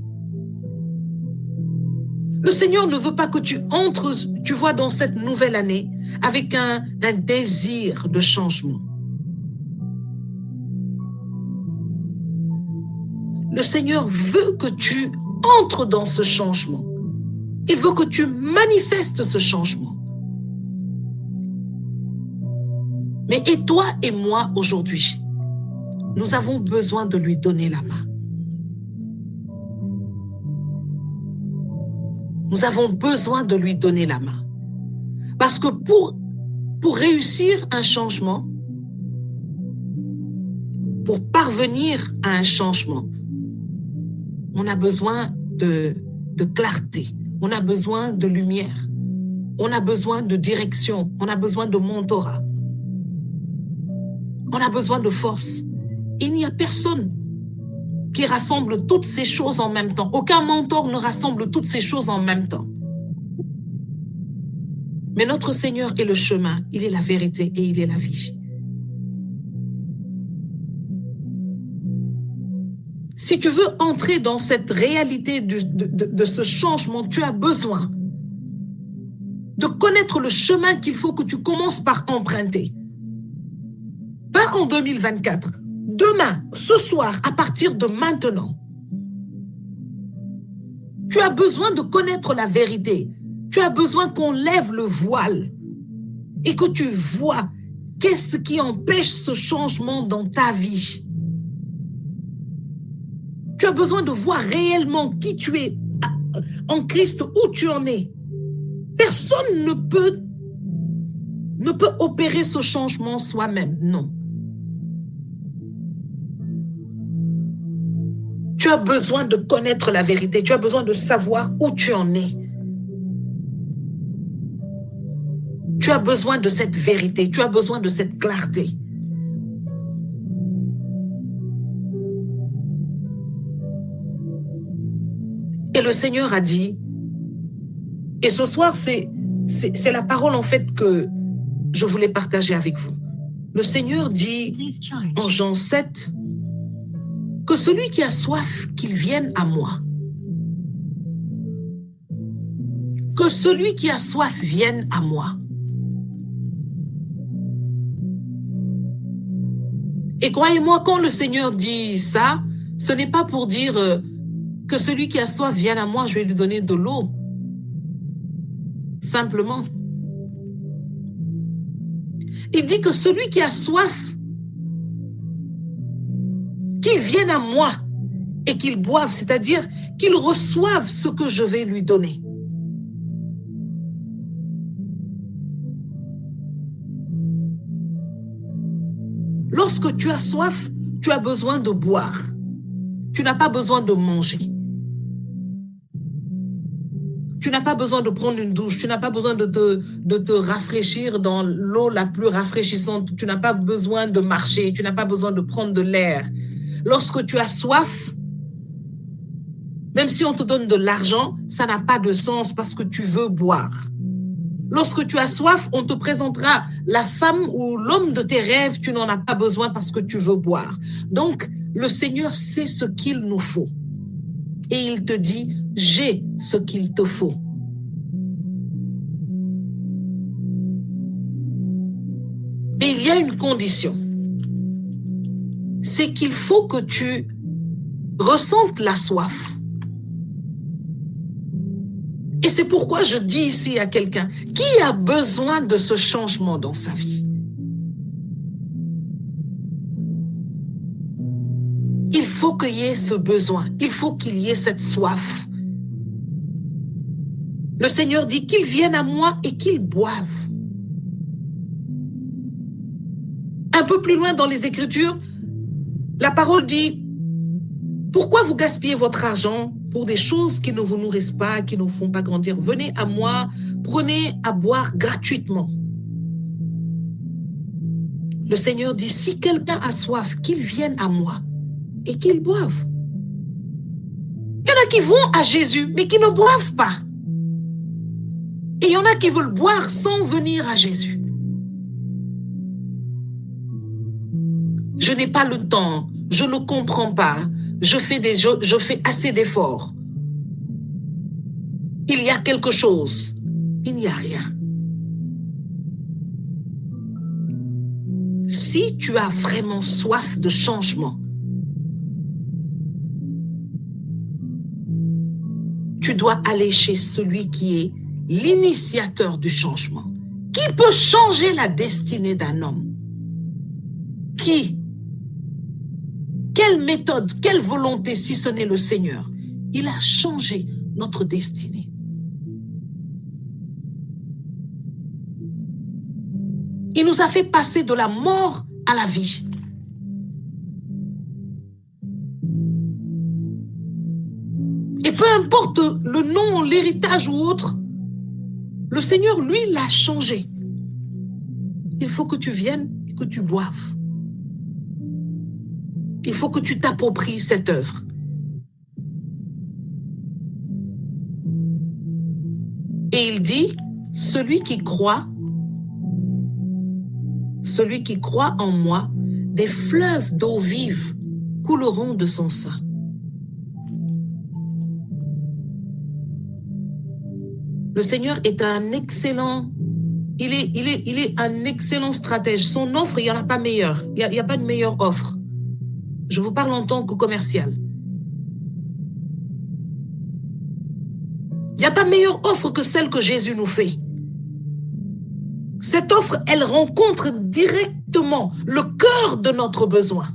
Le Seigneur ne veut pas que tu entres, tu vois, dans cette nouvelle année avec un désir de changement. Le Seigneur veut que tu entres dans ce changement. Il veut que tu manifestes ce changement. Mais et toi et moi aujourd'hui, nous avons besoin de lui donner la main. Nous avons besoin de lui donner la main. Parce que pour réussir un changement, pour parvenir à un changement, on a besoin de clarté, on a besoin de lumière, on a besoin de direction, on a besoin de mentorat, on a besoin de force. Il n'y a personne qui rassemble toutes ces choses en même temps. Aucun mentor ne rassemble toutes ces choses en même temps. Mais notre Seigneur est le chemin, il est la vérité et il est la vie. Si tu veux entrer dans cette réalité de ce changement, tu as besoin de connaître le chemin qu'il faut que tu commences par emprunter. Pas en 2024. Demain, ce soir, à partir de maintenant. Tu as besoin de connaître la vérité. Tu as besoin qu'on lève le voile et que tu vois qu'est-ce qui empêche ce changement dans ta vie. Tu as besoin de voir réellement qui tu es en Christ, où tu en es. Personne ne peut opérer ce changement soi-même, non. Tu as besoin de connaître la vérité, tu as besoin de savoir où tu en es. Tu as besoin de cette vérité, tu as besoin de cette clarté. Et le Seigneur a dit, et ce soir, c'est la parole en fait que je voulais partager avec vous. Le Seigneur dit en Jean 7 que celui qui a soif, qu'il vienne à moi. Que celui qui a soif vienne à moi. Et croyez-moi, quand le Seigneur dit ça, ce n'est pas pour dire que celui qui a soif vienne à moi, je vais lui donner de l'eau. Simplement. Il dit que celui qui a soif, qu'il vienne à moi et qu'il boive, c'est-à-dire qu'il reçoive ce que je vais lui donner. Lorsque tu as soif, tu as besoin de boire. Tu n'as pas besoin de manger. Tu n'as pas besoin de prendre une douche. Tu n'as pas besoin de te rafraîchir dans l'eau la plus rafraîchissante. Tu n'as pas besoin de marcher. Tu n'as pas besoin de prendre de l'air. Lorsque tu as soif, même si on te donne de l'argent, ça n'a pas de sens parce que tu veux boire. Lorsque tu as soif, on te présentera la femme ou l'homme de tes rêves. Tu n'en as pas besoin parce que tu veux boire. Donc, le Seigneur sait ce qu'il nous faut. Et il te dit, j'ai ce qu'il te faut. Mais il y a une condition. C'est qu'il faut que tu ressentes la soif. Et c'est pourquoi je dis ici à quelqu'un qui a besoin de ce changement dans sa vie. Il faut qu'il y ait ce besoin, il faut qu'il y ait cette soif. Le Seigneur dit qu'il vienne à moi et qu'il boive. Un peu plus loin dans les Écritures, la parole dit, pourquoi vous gaspillez votre argent pour des choses qui ne vous nourrissent pas, qui ne vous font pas grandir? Venez à moi, prenez à boire gratuitement. Le Seigneur dit, si quelqu'un a soif, qu'il vienne à moi et qu'il boive. Il y en a qui vont à Jésus, mais qui ne boivent pas. Et il y en a qui veulent boire sans venir à Jésus. Je n'ai pas le temps, je ne comprends pas, je fais assez d'efforts. Il y a quelque chose, il n'y a rien. Si tu as vraiment soif de changement, tu dois aller chez celui qui est l'initiateur du changement. Qui peut changer la destinée d'un homme? Qui? Quelle méthode, quelle volonté si ce n'est le Seigneur? Il a changé notre destinée. Il nous a fait passer de la mort à la vie. Et peu importe le nom, l'héritage ou autre, le Seigneur, lui, l'a changé. Il faut que tu viennes et que tu boives. Il faut que tu t'appropries cette œuvre. Et il dit, celui qui croit en moi, des fleuves d'eau vive couleront de son sein. Le Seigneur est un excellent, il est un excellent stratège. Son offre, il n'y en a pas meilleure. Il n'y a pas de meilleure offre. Je vous parle en tant que commercial. Il n'y a pas meilleure offre que celle que Jésus nous fait. Cette offre, elle rencontre directement le cœur de notre besoin.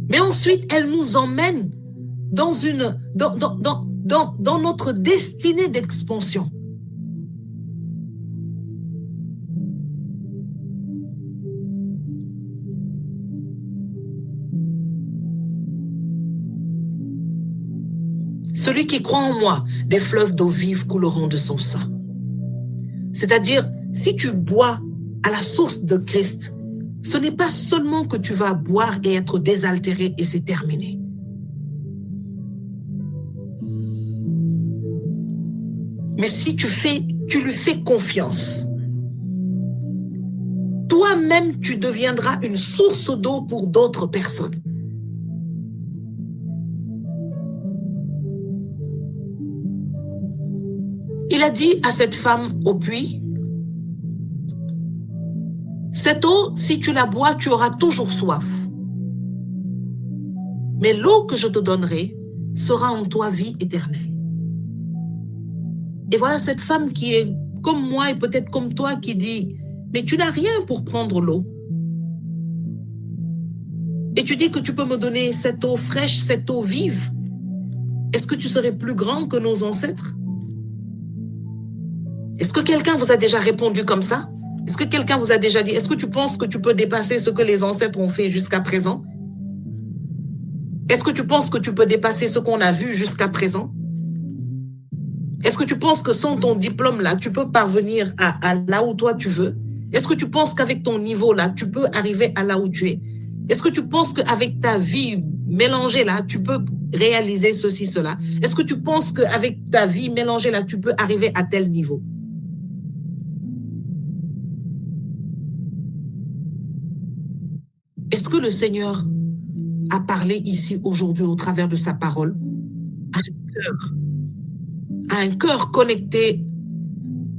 Mais ensuite, elle nous emmène dans notre destinée d'expansion. Celui qui croit en moi, des fleuves d'eau vive couleront de son sein. C'est-à-dire, si tu bois à la source de Christ, ce n'est pas seulement que tu vas boire et être désaltéré et c'est terminé. Mais si tu lui fais confiance, toi-même, tu deviendras une source d'eau pour d'autres personnes. Il a dit à cette femme au puits, cette eau, si tu la bois, tu auras toujours soif. Mais l'eau que je te donnerai sera en toi vie éternelle. Et voilà cette femme qui est comme moi et peut-être comme toi qui dit, mais tu n'as rien pour prendre l'eau. Et tu dis que tu peux me donner cette eau fraîche, cette eau vive. Est-ce que tu serais plus grand que nos ancêtres? Est-ce que quelqu'un vous a déjà répondu comme ça? Est-ce que quelqu'un vous a déjà dit, est-ce que tu penses que tu peux dépasser ce que les ancêtres ont fait jusqu'à présent? Est-ce que tu penses que tu peux dépasser ce qu'on a vu jusqu'à présent? Est-ce que tu penses que sans ton diplôme là, tu peux parvenir à là où toi tu veux? Est-ce que tu penses qu'avec ton niveau là, tu peux arriver à là où tu es? Est-ce que tu penses qu'avec ta vie mélangée là, tu peux réaliser ceci, cela? Est-ce que tu penses qu'avec ta vie mélangée là, tu peux arriver à tel niveau? Est-ce que le Seigneur a parlé ici aujourd'hui au travers de sa parole à un cœur connecté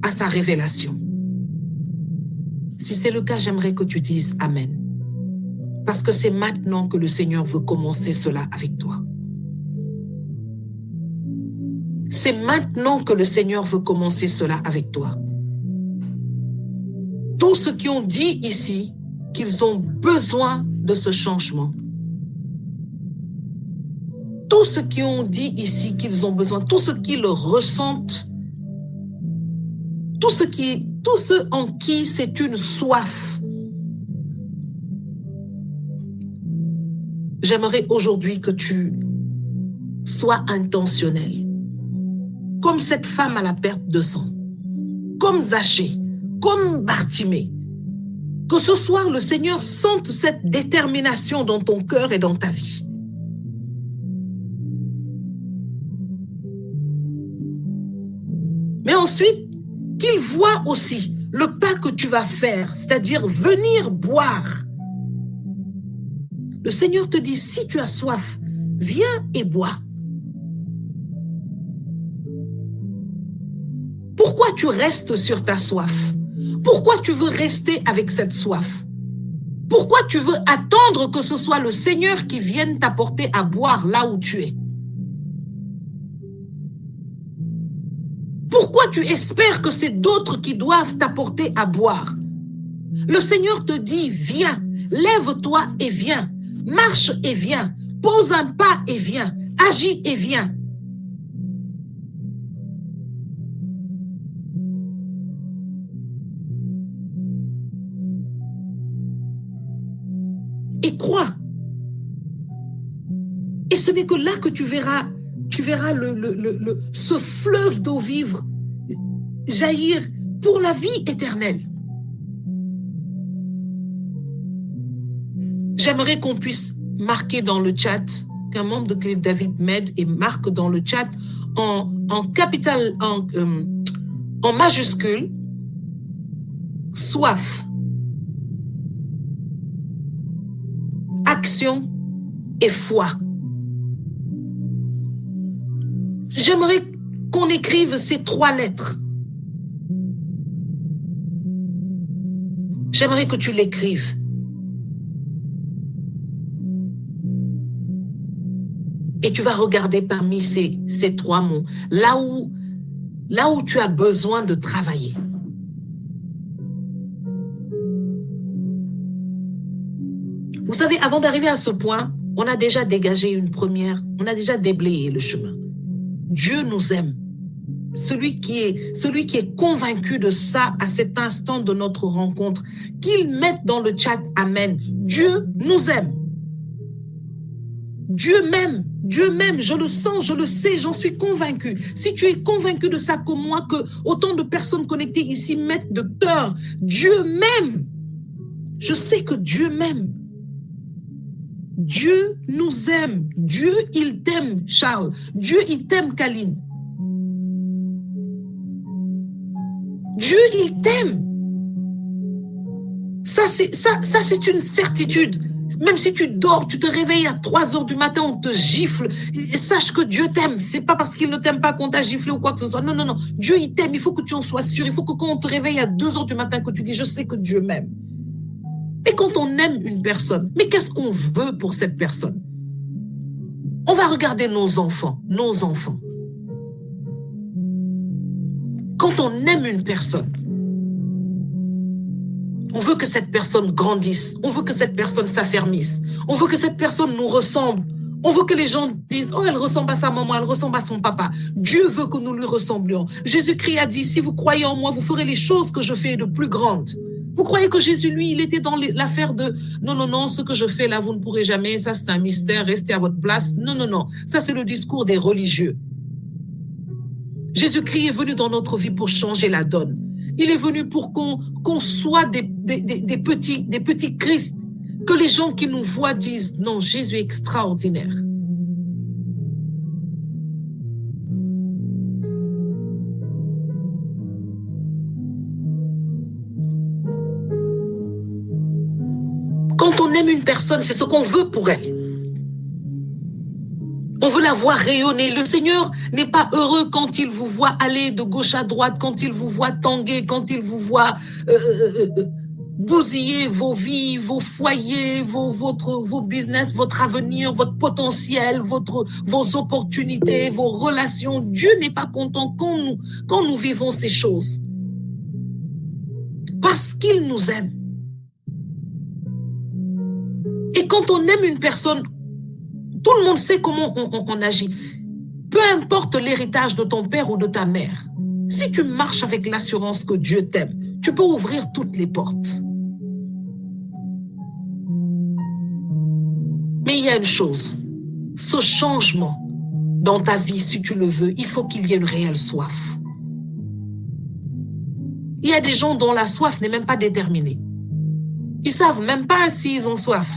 à sa révélation? Si c'est le cas, j'aimerais que tu dises Amen. Parce que c'est maintenant que le Seigneur veut commencer cela avec toi. C'est maintenant que le Seigneur veut commencer cela avec toi. Tous ceux qui ont dit ici qu'ils ont besoin de ce changement, tous ceux qui ont dit ici qu'ils ont besoin, tous ceux qui le ressentent, tous ceux en qui c'est une soif, j'aimerais aujourd'hui que tu sois intentionnel, comme cette femme à la perte de sang, comme Zachée, comme Bartimée. Que ce soir, le Seigneur sente cette détermination dans ton cœur et dans ta vie. Mais ensuite, qu'il voit aussi le pas que tu vas faire, c'est-à-dire venir boire. Le Seigneur te dit, si tu as soif, viens et bois. Pourquoi tu restes sur ta soif? Pourquoi tu veux rester avec cette soif? Pourquoi tu veux attendre que ce soit le Seigneur qui vienne t'apporter à boire là où tu es? Pourquoi tu espères que c'est d'autres qui doivent t'apporter à boire? Le Seigneur te dit, viens, lève-toi et viens, marche et viens, pose un pas et viens, agis et viens. Et crois. Et ce n'est que là que tu verras ce fleuve d'eau vive jaillir pour la vie éternelle. J'aimerais qu'on puisse marquer dans le chat, qu'un membre de Clé David m'aide et marque dans le chat en capital, en majuscule, soif, action et foi. J'aimerais qu'on écrive ces 3 lettres. J'aimerais que tu l'écrives. Et tu vas regarder parmi ces 3 mots, là où tu as besoin de travailler. Vous savez, avant d'arriver à ce point, on a déjà dégagé on a déjà déblayé le chemin. Dieu nous aime. Celui qui est convaincu de ça à cet instant de notre rencontre, qu'il mette dans le chat Amen. Dieu nous aime. Dieu m'aime, je le sens, je le sais, j'en suis convaincu. Si tu es convaincu de ça comme moi, que autant de personnes connectées ici mettent de cœur, Dieu m'aime. Je sais que Dieu m'aime. Dieu nous aime. Dieu, il t'aime, Charles. Dieu, il t'aime, Kaline. Dieu, il t'aime. Ça, c'est une certitude. Même si tu dors, tu te réveilles à 3 heures du matin, on te gifle. Et sache que Dieu t'aime. C'est pas parce qu'il ne t'aime pas qu'on t'a giflé ou quoi que ce soit. Non. Dieu, il t'aime. Il faut que tu en sois sûr. Il faut que quand on te réveille à 2 heures du matin, que tu dis, je sais que Dieu m'aime. Et quand on aime une personne, mais qu'est-ce qu'on veut pour cette personne? On va regarder nos enfants. Quand on aime une personne, on veut que cette personne grandisse. On veut que cette personne s'affermisse. On veut que cette personne nous ressemble. On veut que les gens disent, oh, elle ressemble à sa maman, elle ressemble à son papa. Dieu veut que nous lui ressemblions. Jésus-Christ a dit, si vous croyez en moi, vous ferez les choses que je fais de plus grandes. Vous croyez que Jésus, lui, il était dans l'affaire de non, ce que je fais là, vous ne pourrez jamais, ça c'est un mystère, restez à votre place. Non. Ça c'est le discours des religieux. Jésus-Christ est venu dans notre vie pour changer la donne. Il est venu pour qu'on soit des petits Christ, que les gens qui nous voient disent, non, Jésus est extraordinaire. Quand on aime une personne, c'est ce qu'on veut pour elle. On veut la voir rayonner. Le Seigneur n'est pas heureux quand il vous voit aller de gauche à droite, quand il vous voit tanguer, quand il vous voit bousiller vos vies, vos foyers, vos business, votre avenir, votre potentiel, vos opportunités, vos relations. Dieu n'est pas content quand nous vivons ces choses. Parce qu'il nous aime. Et quand on aime une personne, tout le monde sait comment on agit. Peu importe l'héritage de ton père ou de ta mère, si tu marches avec l'assurance que Dieu t'aime, tu peux ouvrir toutes les portes. Mais il y a une chose, ce changement dans ta vie, si tu le veux, il faut qu'il y ait une réelle soif. Il y a des gens dont la soif n'est même pas déterminée. Ils ne savent même pas s'ils ont soif.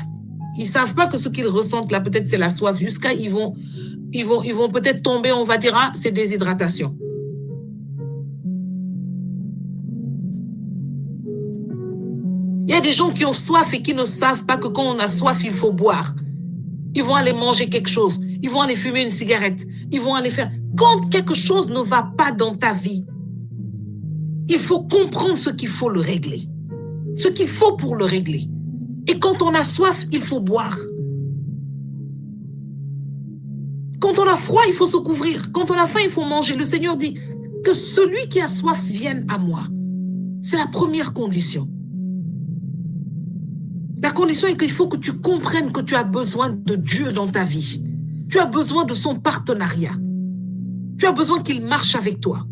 Ils ne savent pas que ce qu'ils ressentent là, peut-être c'est la soif, jusqu'à ils vont peut-être tomber, on va dire, c'est déshydratation. Il y a des gens qui ont soif et qui ne savent pas que quand on a soif, il faut boire. Ils vont aller manger quelque chose, ils vont aller fumer une cigarette, ils vont aller faire... Quand quelque chose ne va pas dans ta vie, il faut comprendre ce qu'il faut le régler. Ce qu'il faut pour le régler. Et quand on a soif, il faut boire. Quand on a froid, il faut se couvrir. Quand on a faim, il faut manger. Le Seigneur dit que celui qui a soif vienne à moi. C'est la première condition. La condition est qu'il faut que tu comprennes que tu as besoin de Dieu dans ta vie. Tu as besoin de son partenariat. Tu as besoin qu'il marche avec toi.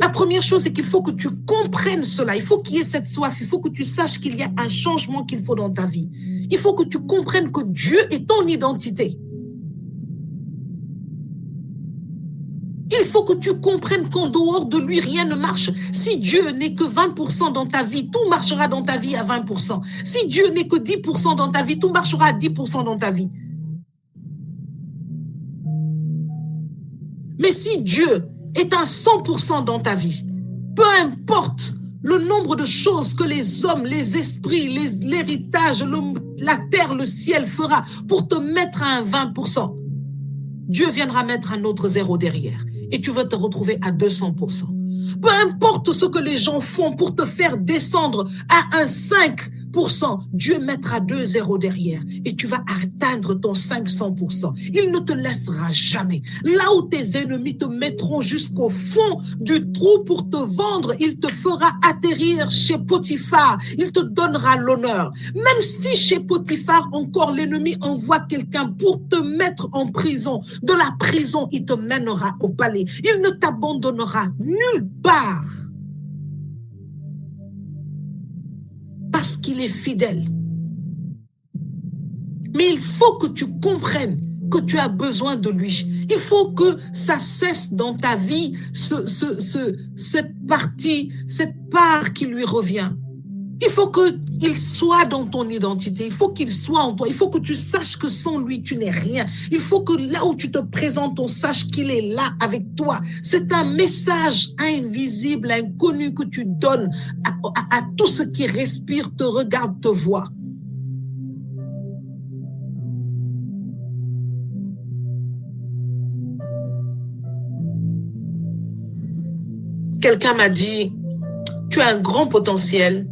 La première chose, c'est qu'il faut que tu comprennes cela. Il faut qu'il y ait cette soif. Il faut que tu saches qu'il y a un changement qu'il faut dans ta vie. Il faut que tu comprennes que Dieu est ton identité. Il faut que tu comprennes qu'en dehors de lui, rien ne marche. Si Dieu n'est que 20% dans ta vie, tout marchera dans ta vie à 20%. Si Dieu n'est que 10% dans ta vie, tout marchera à 10% dans ta vie. Mais si Dieu est à 100% dans ta vie, peu importe le nombre de choses que les hommes, les esprits, l'héritage, la terre, le ciel fera pour te mettre à un 20%, Dieu viendra mettre un autre zéro derrière. et tu vas te retrouver à 200%. Peu importe ce que les gens font pour te faire descendre à un 5%, Dieu mettra 2 zéros derrière et tu vas atteindre ton 500%. Il ne te laissera jamais. Là où tes ennemis te mettront jusqu'au fond du trou pour te vendre, il te fera atterrir chez Potiphar. Il te donnera l'honneur. Même si chez Potiphar, encore l'ennemi envoie quelqu'un pour te mettre en prison, de la prison, il te mènera au palais. Il ne t'abandonnera nulle part. Parce qu'il est fidèle. Mais il faut que tu comprennes que tu as besoin de lui. Il faut que ça cesse dans ta vie, cette partie, cette part qui lui revient. Il faut qu'il soit dans ton identité. Il faut qu'il soit en toi. Il faut que tu saches que sans lui, tu n'es rien. Il faut que là où tu te présentes, on sache qu'il est là avec toi. C'est un message invisible, inconnu que tu donnes à tout ce qui respire, te regarde, te voit. Quelqu'un m'a dit, tu as un grand potentiel.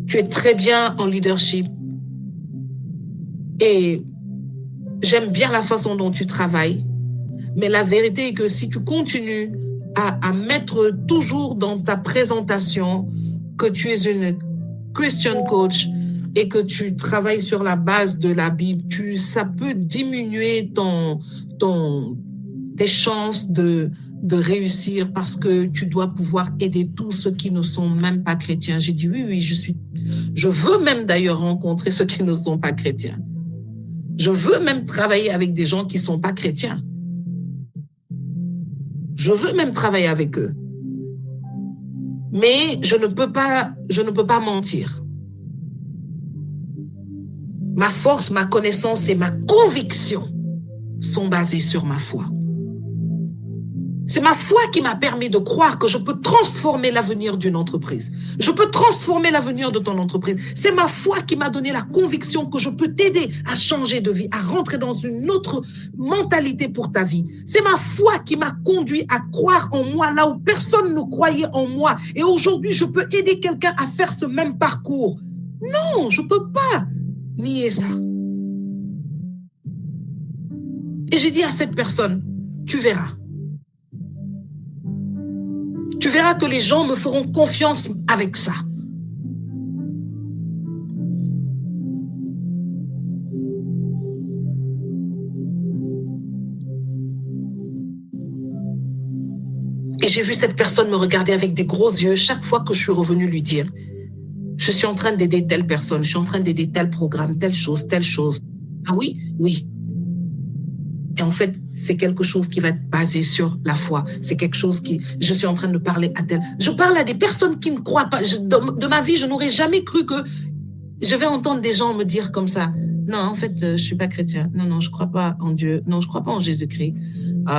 Tu es très bien en leadership et j'aime bien la façon dont tu travailles, mais la vérité est que si tu continues à mettre toujours dans ta présentation que tu es une Christian coach et que tu travailles sur la base de la Bible, ça peut diminuer tes chances de réussir parce que tu dois pouvoir aider tous ceux qui ne sont même pas chrétiens. J'ai dit oui, je veux même d'ailleurs rencontrer ceux qui ne sont pas chrétiens. Je veux même travailler avec des gens qui ne sont pas chrétiens. Je veux même travailler avec eux. Mais je ne peux pas mentir. Ma force, ma connaissance et ma conviction sont basées sur ma foi. C'est ma foi qui m'a permis de croire que je peux transformer l'avenir d'une entreprise. Je peux transformer l'avenir de ton entreprise. C'est ma foi qui m'a donné la conviction que je peux t'aider à changer de vie, à rentrer dans une autre mentalité pour ta vie. C'est ma foi qui m'a conduit à croire en moi là où personne ne croyait en moi. Et aujourd'hui, je peux aider quelqu'un à faire ce même parcours. Non, je ne peux pas nier ça. Et j'ai dit à cette personne, tu verras. Tu verras que les gens me feront confiance avec ça. Et j'ai vu cette personne me regarder avec des gros yeux chaque fois que je suis revenue lui dire, je suis en train d'aider telle personne, je suis en train d'aider tel programme, telle chose. Ah oui? Oui. Et en fait, c'est quelque chose qui va être basé sur la foi. C'est quelque chose je suis en train de parler à tel. Je parle à des personnes qui ne croient pas. De ma vie, je n'aurais jamais cru que je vais entendre des gens me dire comme ça. Non, en fait, je suis pas chrétien. Non, je crois pas en Dieu. Non, je crois pas en Jésus-Christ.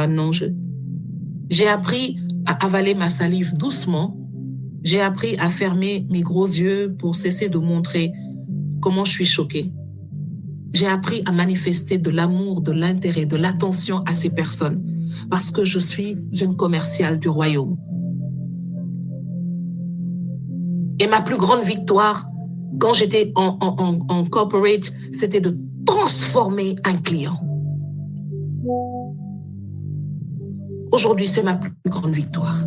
Non, j'ai appris à avaler ma salive doucement. J'ai appris à fermer mes gros yeux pour cesser de montrer comment je suis choquée. J'ai appris à manifester de l'amour, de l'intérêt, de l'attention à ces personnes parce que je suis une commerciale du royaume. Et ma plus grande victoire, quand j'étais en corporate, c'était de transformer un client. Aujourd'hui, c'est ma plus grande victoire.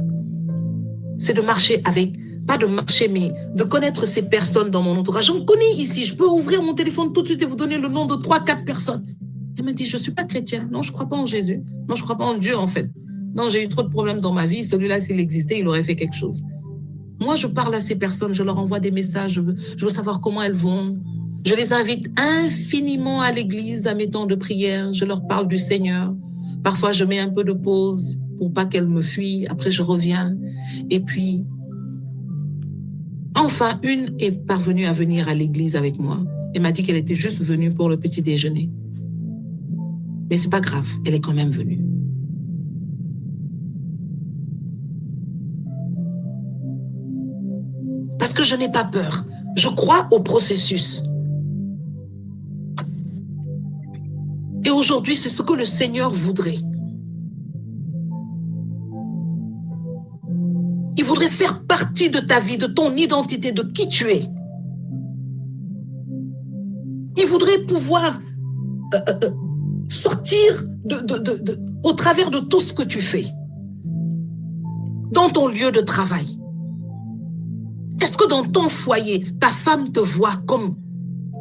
C'est de marcher avec, pas de marcher, mais de connaître ces personnes dans mon entourage. J'en connais ici. Je peux ouvrir mon téléphone tout de suite et vous donner le nom de 3-4 personnes. Elle me dit, je ne suis pas chrétienne. Non, je ne crois pas en Jésus. Non, je ne crois pas en Dieu, en fait. Non, j'ai eu trop de problèmes dans ma vie. Celui-là, s'il existait, il aurait fait quelque chose. Moi, je parle à ces personnes. Je leur envoie des messages. Je veux savoir comment elles vont. Je les invite infiniment à l'église, à mes temps de prière. Je leur parle du Seigneur. Parfois, je mets un peu de pause pour pas qu'elles me fuient. Après, je reviens. Et puis, enfin, une est parvenue à venir à l'église avec moi. Elle m'a dit qu'elle était juste venue pour le petit déjeuner. Mais c'est pas grave, elle est quand même venue. Parce que je n'ai pas peur. Je crois au processus. Et aujourd'hui, c'est ce que le Seigneur voudrait. Il voudrait faire partie de ta vie, de ton identité, de qui tu es. Il voudrait pouvoir sortir au travers de tout ce que tu fais, dans ton lieu de travail. Est-ce que dans ton foyer, ta femme te voit comme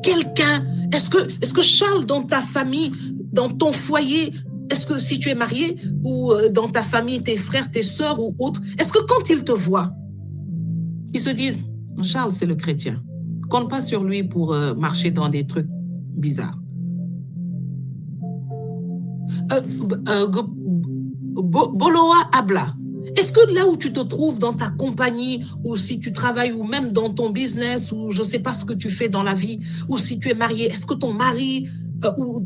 quelqu'un? Est-ce que Charles, dans ta famille, dans ton foyer, est-ce que si tu es marié ou dans ta famille, tes frères, tes sœurs ou autres, est-ce que quand ils te voient, ils se disent, Charles, c'est le chrétien. Compte pas sur lui pour marcher dans des trucs bizarres. Boloa Abla. Est-ce que là où tu te trouves dans ta compagnie, ou si tu travailles, ou même dans ton business, ou je ne sais pas ce que tu fais dans la vie, ou si tu es marié, est-ce que ton mari ou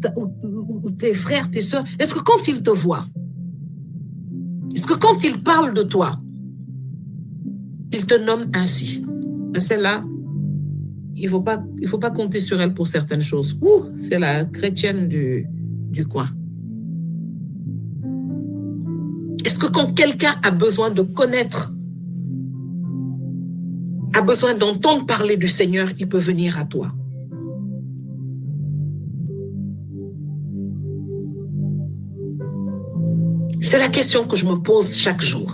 tes frères, tes soeurs, est-ce que quand ils te voient, est-ce que quand ils parlent de toi, ils te nomment ainsi? Celle-là, il faut pas compter sur elle pour certaines choses. C'est la chrétienne du coin. Est-ce que quand quelqu'un a besoin de connaître, a besoin d'entendre parler du Seigneur, il peut venir à toi? C'est la question que je me pose chaque jour.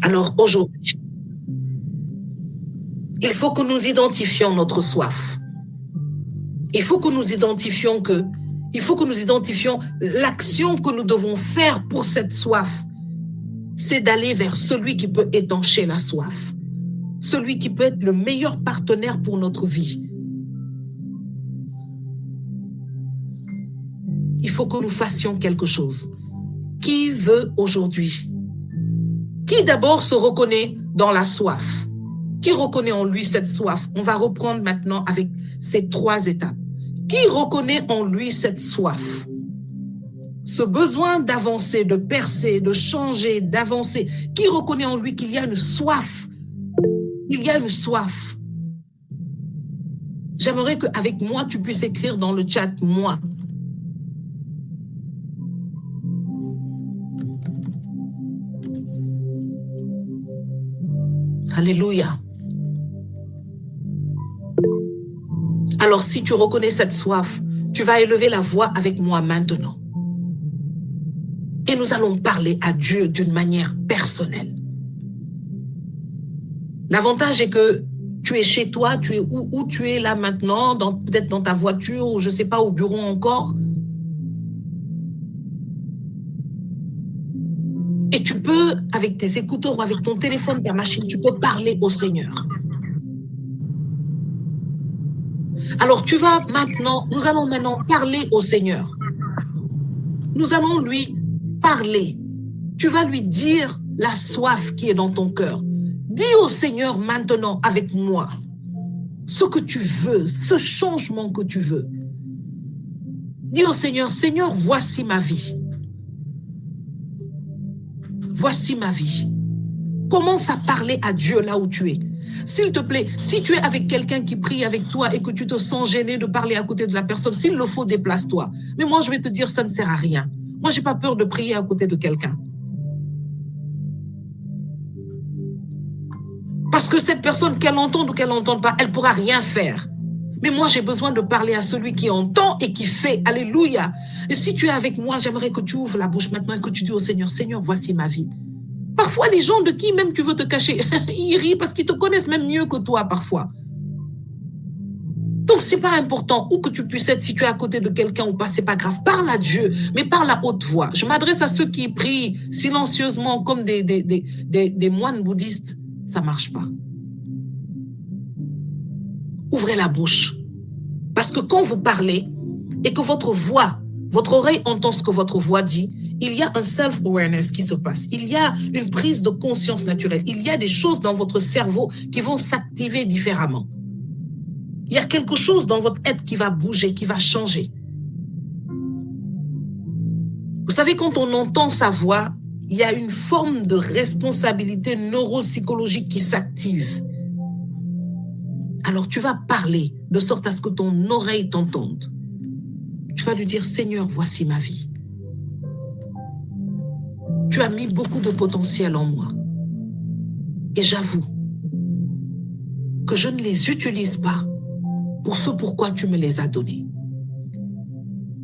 Alors aujourd'hui, il faut que nous identifions notre soif. Il faut que nous identifions l'action que nous devons faire pour cette soif. C'est d'aller vers celui qui peut étancher la soif. Celui qui peut être le meilleur partenaire pour notre vie. Il faut que nous fassions quelque chose. Qui veut aujourd'hui? Qui d'abord se reconnaît dans la soif? Qui reconnaît en lui cette soif? On va reprendre maintenant avec ces 3 étapes. Qui reconnaît en lui cette soif? Ce besoin d'avancer, de percer, de changer, d'avancer. Qui reconnaît en lui qu'il y a une soif? Il y a une soif. J'aimerais qu'avec moi, tu puisses écrire dans le chat, moi. Alléluia. Alors, si tu reconnais cette soif, tu vas élever la voix avec moi maintenant. Et nous allons parler à Dieu d'une manière personnelle. L'avantage est que tu es chez toi, tu es où tu es là maintenant, peut-être dans ta voiture, ou je ne sais pas, au bureau encore. Et tu peux, avec tes écouteurs ou avec ton téléphone, ta machine, tu peux parler au Seigneur. Alors nous allons maintenant parler au Seigneur. Nous allons lui parler. Tu vas lui dire la soif qui est dans ton cœur. Dis au Seigneur maintenant avec moi ce que tu veux, ce changement que tu veux. Dis au Seigneur, Seigneur, voici ma vie. Voici ma vie. Commence à parler à Dieu là où tu es. S'il te plaît, si tu es avec quelqu'un qui prie avec toi et que tu te sens gêné de parler à côté de la personne, s'il le faut, déplace-toi. Mais moi, je vais te dire, ça ne sert à rien. Moi, je n'ai pas peur de prier à côté de quelqu'un. Parce que cette personne, qu'elle entende ou qu'elle n'entende pas, elle ne pourra rien faire. Mais moi, j'ai besoin de parler à celui qui entend et qui fait. Alléluia. Et si tu es avec moi, j'aimerais que tu ouvres la bouche maintenant et que tu dis au Seigneur, Seigneur, voici ma vie. Parfois, les gens de qui même tu veux te cacher, ils rient parce qu'ils te connaissent même mieux que toi parfois. Donc, ce n'est pas important où que tu puisses être, si tu es à côté de quelqu'un ou pas, ce n'est pas grave. Parle à Dieu, mais parle à haute voix. Je m'adresse à ceux qui prient silencieusement comme des moines bouddhistes. Ça ne marche pas. Ouvrez la bouche. Parce que quand vous parlez et que votre oreille entend ce que votre voix dit, il y a un self-awareness qui se passe. Il y a une prise de conscience naturelle. Il y a des choses dans votre cerveau qui vont s'activer différemment. Il y a quelque chose dans votre être qui va bouger, qui va changer. Vous savez, quand on entend sa voix, il y a une forme de responsabilité neuropsychologique qui s'active. Alors tu vas parler de sorte à ce que ton oreille t'entende. Tu vas lui dire, Seigneur, voici ma vie. Tu as mis beaucoup de potentiel en moi. Et j'avoue que je ne les utilise pas pour ce pourquoi tu me les as donnés.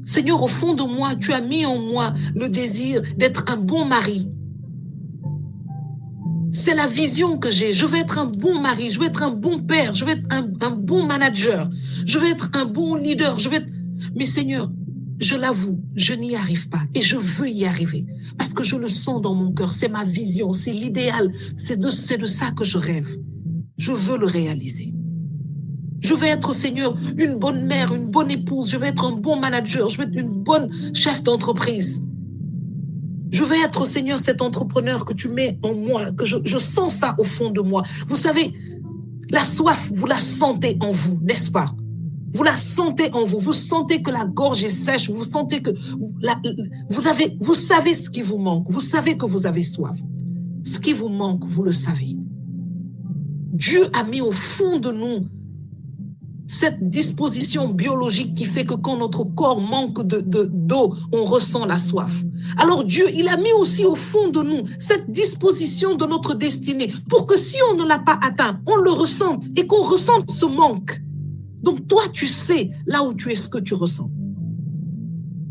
Seigneur, au fond de moi, tu as mis en moi le désir d'être un bon mari. C'est la vision que j'ai. Je veux être un bon mari, je veux être un bon père, je veux être un bon manager, je veux être un bon leader, Mais Seigneur, je l'avoue, je n'y arrive pas et je veux y arriver parce que je le sens dans mon cœur. C'est ma vision, c'est l'idéal, c'est de ça que je rêve. Je veux le réaliser. Je veux être, Seigneur, une bonne mère, une bonne épouse, je veux être un bon manager, je veux être une bonne chef d'entreprise. Je veux être, Seigneur, cet entrepreneur que tu mets en moi, que je sens ça au fond de moi. Vous savez, la soif, vous la sentez en vous, n'est-ce pas? Vous la sentez en vous. Vous sentez que la gorge est sèche. Vous sentez que vous savez ce qui vous manque. Vous savez que vous avez soif. Ce qui vous manque, vous le savez. Dieu a mis au fond de nous cette disposition biologique qui fait que quand notre corps manque d'eau, on ressent la soif. Alors Dieu, il a mis aussi au fond de nous cette disposition de notre destinée pour que si on ne l'a pas atteint, on le ressente et qu'on ressente ce manque. Donc toi, tu sais là où tu es, ce que tu ressens.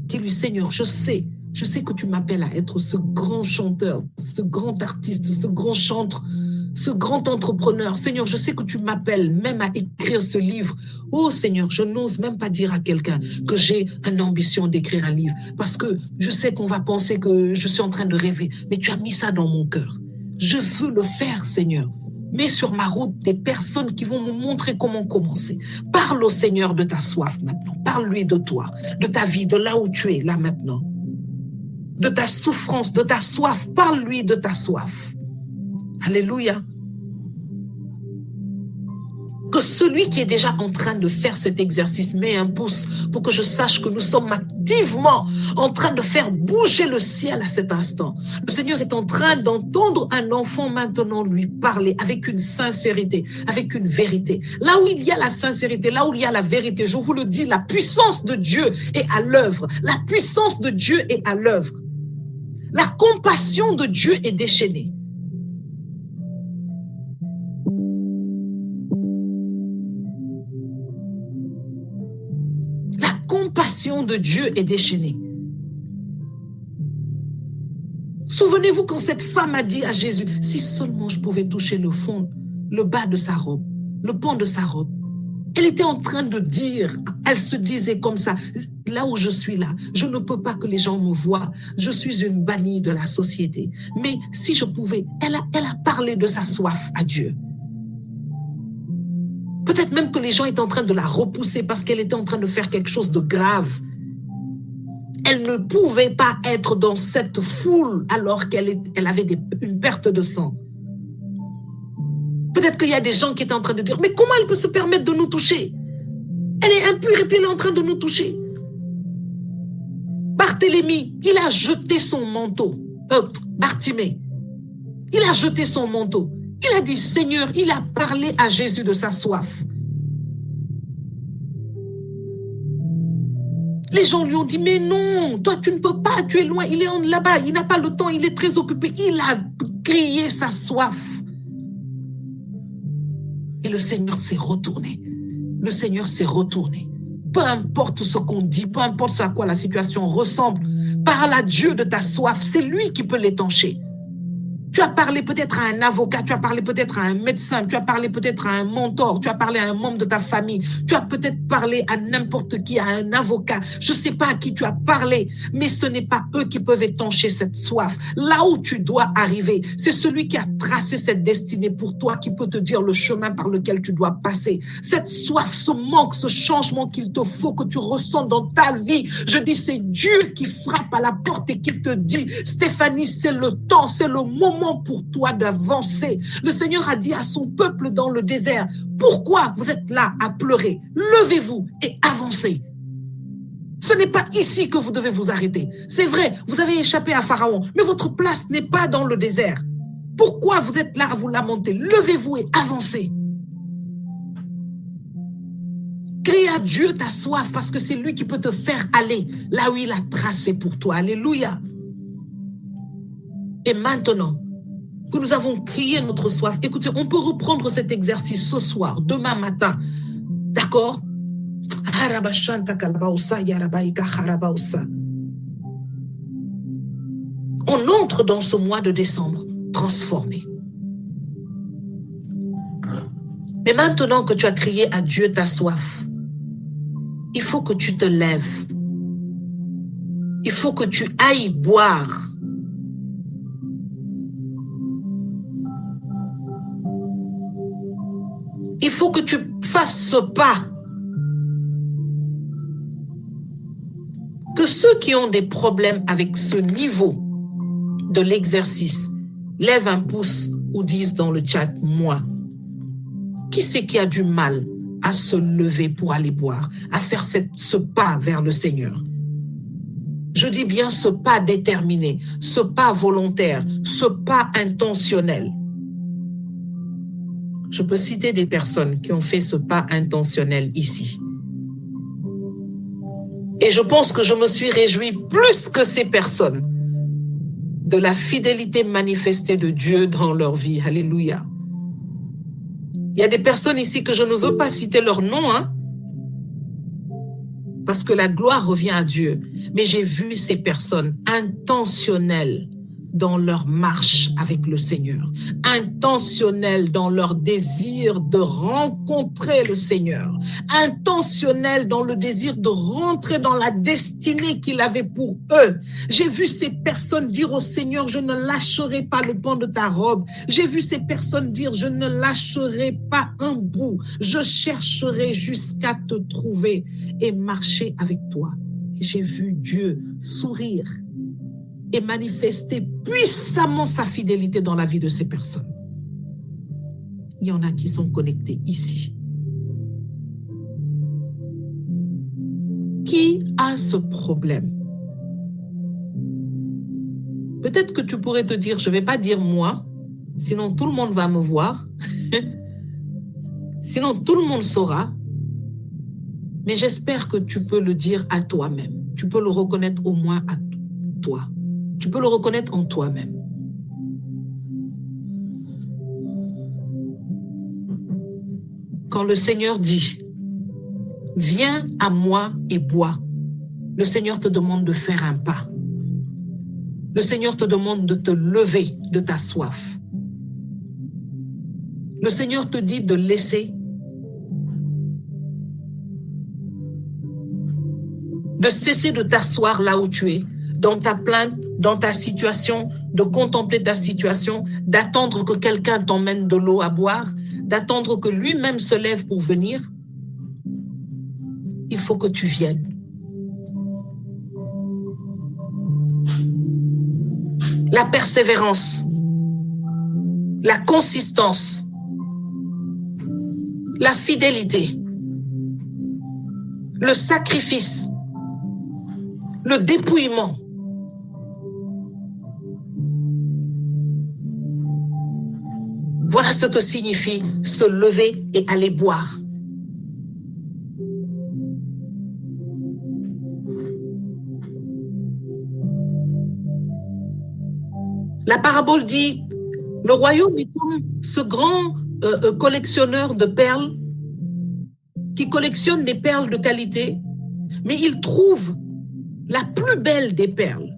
Dis-lui, Seigneur, je sais que tu m'appelles à être ce grand chanteur, ce grand artiste, ce grand chanteur, ce grand entrepreneur. Seigneur, je sais que tu m'appelles même à écrire ce livre. Oh Seigneur, je n'ose même pas dire à quelqu'un que j'ai une ambition d'écrire un livre parce que je sais qu'on va penser que je suis en train de rêver. Mais tu as mis ça dans mon cœur. Je veux le faire, Seigneur. Mets sur ma route des personnes qui vont me montrer comment commencer. Parle au Seigneur de ta soif maintenant. Parle-lui de toi, de ta vie, de là où tu es là maintenant. De ta souffrance, de ta soif. Parle-lui de ta soif. Alléluia. Que celui qui est déjà en train de faire cet exercice met un pouce pour que je sache que nous sommes activement en train de faire bouger le ciel à cet instant. Le Seigneur est en train d'entendre un enfant maintenant lui parler avec une sincérité, avec une vérité. Là où il y a la sincérité, là où il y a la vérité, je vous le dis, la puissance de Dieu est à l'œuvre. La puissance de Dieu est à l'œuvre. La compassion de Dieu est déchaînée. La compassion de Dieu est déchaînée. Souvenez-vous quand cette femme a dit à Jésus, si seulement je pouvais toucher le fond, le bas de sa robe, le pan de sa robe. Elle était en train de dire, elle se disait comme ça, là où je suis là, je ne peux pas que les gens me voient, je suis une bannie de la société. Mais si je pouvais, elle a parlé de sa soif à Dieu. Peut-être même que les gens étaient en train de la repousser parce qu'elle était en train de faire quelque chose de grave. Elle ne pouvait pas être dans cette foule alors qu'elle avait une perte de sang. Peut-être qu'il y a des gens qui étaient en train de dire, mais comment elle peut se permettre de nous toucher? Elle est impure et puis elle est en train de nous toucher. Barthélemy, il a jeté son manteau. Bartimée, il a jeté son manteau. Il a dit, Seigneur, il a parlé à Jésus de sa soif. Les gens lui ont dit, mais non, toi tu ne peux pas, tu es loin, il est là-bas, il n'a pas le temps, il est très occupé. Il a crié sa soif. Et le Seigneur s'est retourné. Le Seigneur s'est retourné. Peu importe ce qu'on dit, peu importe à quoi la situation ressemble, parle à Dieu de ta soif, c'est lui qui peut l'étancher. Tu as parlé peut-être à un avocat, tu as parlé peut-être à un médecin, tu as parlé peut-être à un mentor, tu as parlé à un membre de ta famille, tu as peut-être parlé à n'importe qui, à un avocat. Je ne sais pas à qui tu as parlé, mais ce n'est pas eux qui peuvent étancher cette soif. Là où tu dois arriver, c'est celui qui a tracé cette destinée pour toi qui peut te dire le chemin par lequel tu dois passer. Cette soif, ce manque, ce changement qu'il te faut que tu ressentes dans ta vie. Je dis, c'est Dieu qui frappe à la porte et qui te dit, Stéphanie, c'est le temps, c'est le moment pour toi d'avancer. Le Seigneur a dit à son peuple dans le désert, pourquoi vous êtes là à pleurer? Levez-vous et avancez. Ce n'est pas ici que vous devez vous arrêter. C'est vrai, vous avez échappé à Pharaon, mais votre place n'est pas dans le désert. Pourquoi vous êtes là à vous lamenter? Levez-vous et avancez. Crie à Dieu ta soif parce que c'est lui qui peut te faire aller là où il a tracé pour toi. Alléluia. Et maintenant que nous avons crié notre soif, écoutez, on peut reprendre cet exercice ce soir, demain matin. D'accord? On entre dans ce mois de décembre transformé. Mais maintenant que tu as crié à Dieu ta soif, il faut que tu te lèves. Il faut que tu ailles boire. Il faut que tu fasses ce pas. Que ceux qui ont des problèmes avec ce niveau de l'exercice lèvent un pouce ou disent dans le chat, moi. Qui c'est qui a du mal à se lever pour aller boire, à faire ce pas vers le Seigneur? Je dis bien ce pas déterminé, ce pas volontaire, ce pas intentionnel. Je peux citer des personnes qui ont fait ce pas intentionnel ici. Et je pense que je me suis réjouie plus que ces personnes de la fidélité manifestée de Dieu dans leur vie. Alléluia. Il y a des personnes ici que je ne veux pas citer leur nom, parce que la gloire revient à Dieu. Mais j'ai vu ces personnes intentionnelles dans leur marche avec le Seigneur, intentionnelles dans leur désir de rencontrer le Seigneur, intentionnelles dans le désir de rentrer dans la destinée qu'il avait pour eux. J'ai vu ces personnes dire au Seigneur, je ne lâcherai pas le pan de ta robe. J'ai vu ces personnes dire, je ne lâcherai pas un bout. Je chercherai jusqu'à te trouver et marcher avec toi. J'ai vu Dieu sourire et manifester puissamment sa fidélité dans la vie de ces personnes. Il y en a qui sont connectés ici. Qui a ce problème? Peut-être que tu pourrais te dire, je ne vais pas dire moi, sinon tout le monde va me voir, sinon tout le monde saura, mais j'espère que tu peux le dire à toi-même. Tu peux le reconnaître au moins à toi. Tu peux le reconnaître en toi-même. Quand le Seigneur dit, viens à moi et bois, le Seigneur te demande de faire un pas. Le Seigneur te demande de te lever de ta soif. Le Seigneur te dit de laisser, de cesser de t'asseoir là où tu es, dans ta plainte, dans ta situation, de contempler ta situation, d'attendre que quelqu'un t'emmène de l'eau à boire, d'attendre que lui-même se lève pour venir. Il faut que tu viennes. La persévérance, la consistance, la fidélité, le sacrifice, le dépouillement. Voilà ce que signifie se lever et aller boire. La parabole dit, le royaume est comme ce grand collectionneur de perles qui collectionne des perles de qualité, mais il trouve la plus belle des perles.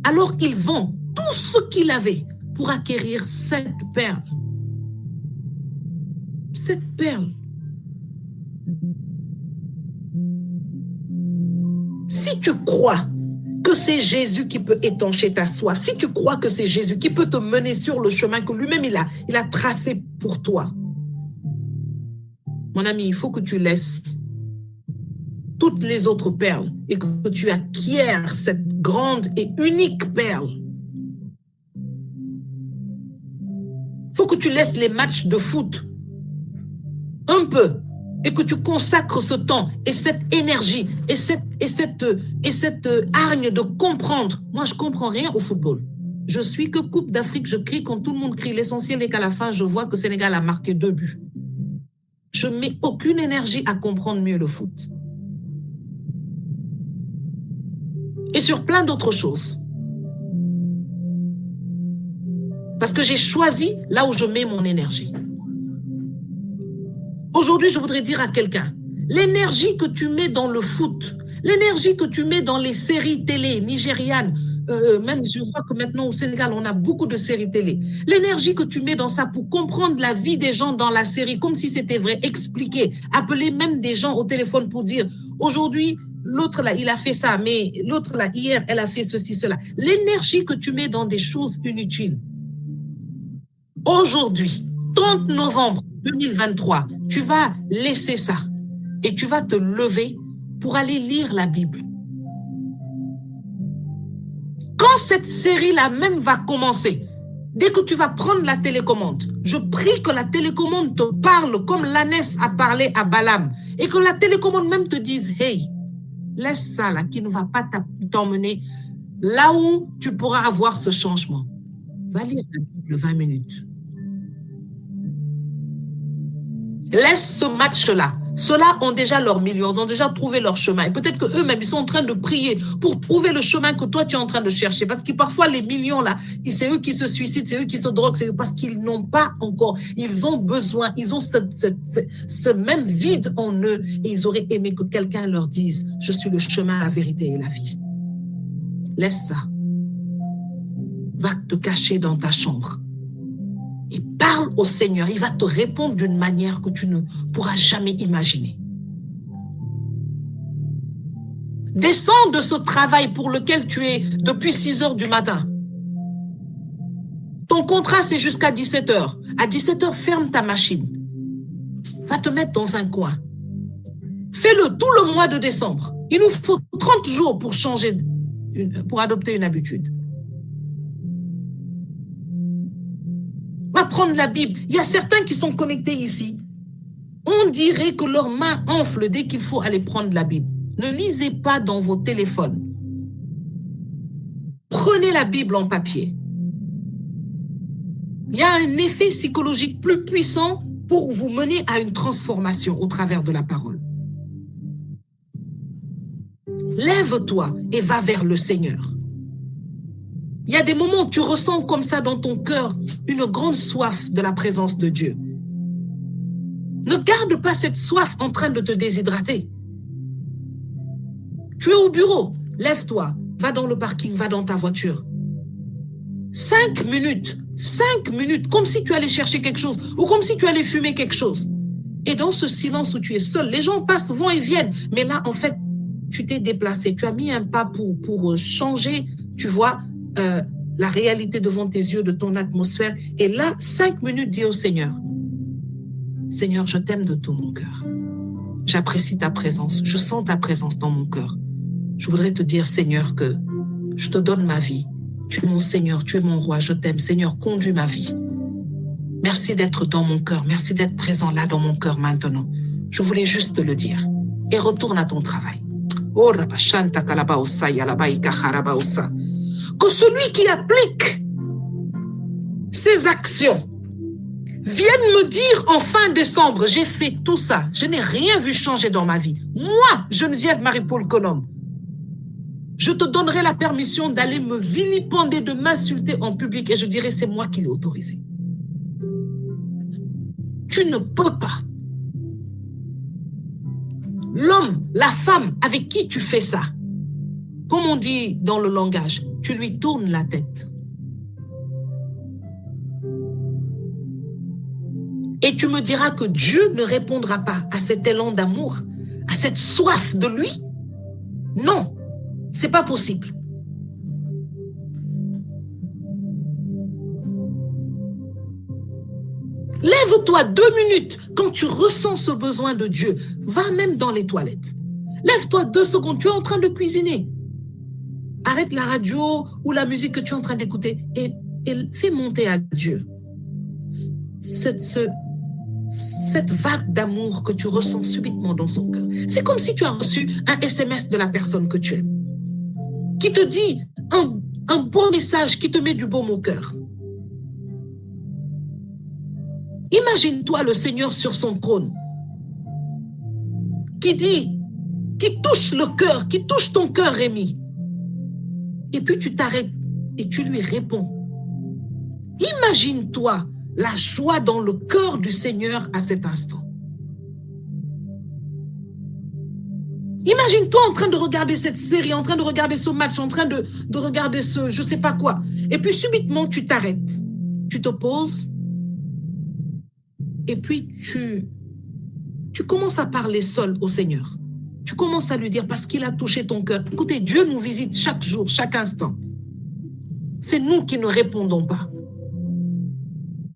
Alors il vend tout ce qu'il avait pour acquérir cette perle. Cette perle. Si tu crois que c'est Jésus qui peut étancher ta soif, si tu crois que c'est Jésus qui peut te mener sur le chemin que lui-même il a tracé pour toi, mon ami, il faut que tu laisses toutes les autres perles et que tu acquiers cette grande et unique perle. Il faut que tu laisses les matchs de foot un peu et que tu consacres ce temps et cette énergie et cette hargne de comprendre. Moi, je ne comprends rien au football. Je suis que Coupe d'Afrique, je crie quand tout le monde crie. L'essentiel est qu'à la fin, je vois que le Sénégal a marqué 2 buts. Je ne mets aucune énergie à comprendre mieux le foot. Et sur plein d'autres choses. Parce que j'ai choisi là où je mets mon énergie. Aujourd'hui, je voudrais dire à quelqu'un, l'énergie que tu mets dans le foot, l'énergie que tu mets dans les séries télé nigérianes, même je vois que maintenant au Sénégal, on a beaucoup de séries télé. L'énergie que tu mets dans ça pour comprendre la vie des gens dans la série, comme si c'était vrai, expliquer, appeler même des gens au téléphone pour dire, aujourd'hui, l'autre là, il a fait ça, mais l'autre là, hier, elle a fait ceci, cela. L'énergie que tu mets dans des choses inutiles. Aujourd'hui, 30 novembre 2023, tu vas laisser ça et tu vas te lever pour aller lire la Bible. Quand cette série-là même va commencer, dès que tu vas prendre la télécommande, je prie que la télécommande te parle comme l'ânesse a parlé à Balaam et que la télécommande même te dise, hey, laisse ça là qui ne va pas t'emmener là où tu pourras avoir ce changement. Va lire la Bible 20 minutes. Laisse ce match-là. Ceux-là ont déjà leurs millions, ils ont déjà trouvé leur chemin. Et peut-être qu'eux-mêmes, ils sont en train de prier pour trouver le chemin que toi, tu es en train de chercher. Parce que parfois, les millions-là, c'est eux qui se suicident, c'est eux qui se droguent, c'est parce qu'ils n'ont pas encore, ils ont besoin, ils ont ce même vide en eux. Et ils auraient aimé que quelqu'un leur dise, je suis le chemin, la vérité et la vie. Laisse ça. Va te cacher dans ta chambre. Et parle au Seigneur, il va te répondre d'une manière que tu ne pourras jamais imaginer. Descends de ce travail pour lequel tu es depuis 6 heures du matin. Ton contrat, c'est jusqu'à 17 heures. À 17 heures, ferme ta machine. Va te mettre dans un coin. Fais-le tout le mois de décembre. Il nous faut 30 jours pour pour adopter une habitude. Va prendre la Bible. Il y a certains qui sont connectés ici. On dirait que leurs mains enflent dès qu'il faut aller prendre la Bible. Ne lisez pas dans vos téléphones. Prenez la Bible en papier. Il y a un effet psychologique plus puissant pour vous mener à une transformation au travers de la parole. Lève-toi et va vers le Seigneur. Il y a des moments où tu ressens comme ça dans ton cœur une grande soif de la présence de Dieu. Ne garde pas cette soif en train de te déshydrater. Tu es au bureau, lève-toi, va dans le parking, va dans ta voiture. 5 minutes, comme si tu allais chercher quelque chose ou comme si tu allais fumer quelque chose. Et dans ce silence où tu es seul, les gens passent, vont et viennent. Mais là, en fait, tu t'es déplacé, tu as mis un pas pour changer, tu vois, la réalité devant tes yeux de ton atmosphère. Et là, 5 minutes, dis au Seigneur, Seigneur, je t'aime de tout mon cœur. J'apprécie ta présence. Je sens ta présence dans mon cœur. Je voudrais te dire, Seigneur, que je te donne ma vie. Tu es mon Seigneur, tu es mon roi. Je t'aime. Seigneur, conduis ma vie. Merci d'être dans mon cœur. Merci d'être présent là dans mon cœur maintenant. Je voulais juste te le dire. Et retourne à ton travail. Que celui qui applique ses actions vienne me dire en fin décembre, j'ai fait tout ça, je n'ai rien vu changer dans ma vie. Moi, Geneviève Marie-Paul Colombe, je te donnerai la permission d'aller me vilipender, de m'insulter en public et je dirai c'est moi qui l'ai autorisé. Tu ne peux pas. L'homme, la femme avec qui tu fais ça, comme on dit dans le langage, tu lui tournes la tête. Et tu me diras que Dieu ne répondra pas à cet élan d'amour, à cette soif de lui. Non, c'est pas possible. Lève-toi 2 minutes quand tu ressens ce besoin de Dieu. Va même dans les toilettes. Lève-toi 2 secondes, tu es en train de cuisiner. Arrête la radio ou la musique que tu es en train d'écouter et fais monter à Dieu cette vague d'amour que tu ressens subitement dans son cœur. C'est comme si tu as reçu un SMS de la personne que tu aimes, qui te dit un beau message qui te met du baume au cœur. Imagine-toi le Seigneur sur son trône, qui touche le cœur, qui touche ton cœur, Rémi. Et puis tu t'arrêtes et tu lui réponds. Imagine-toi la joie dans le cœur du Seigneur à cet instant. Imagine-toi en train de regarder cette série, en train de regarder ce match, en train de regarder ce je ne sais pas quoi. Et puis subitement, tu t'arrêtes. Tu te poses. Et puis tu commences à parler seul au Seigneur. Tu commences à lui dire parce qu'il a touché ton cœur. Écoutez, Dieu nous visite chaque jour, chaque instant. C'est nous qui ne répondons pas.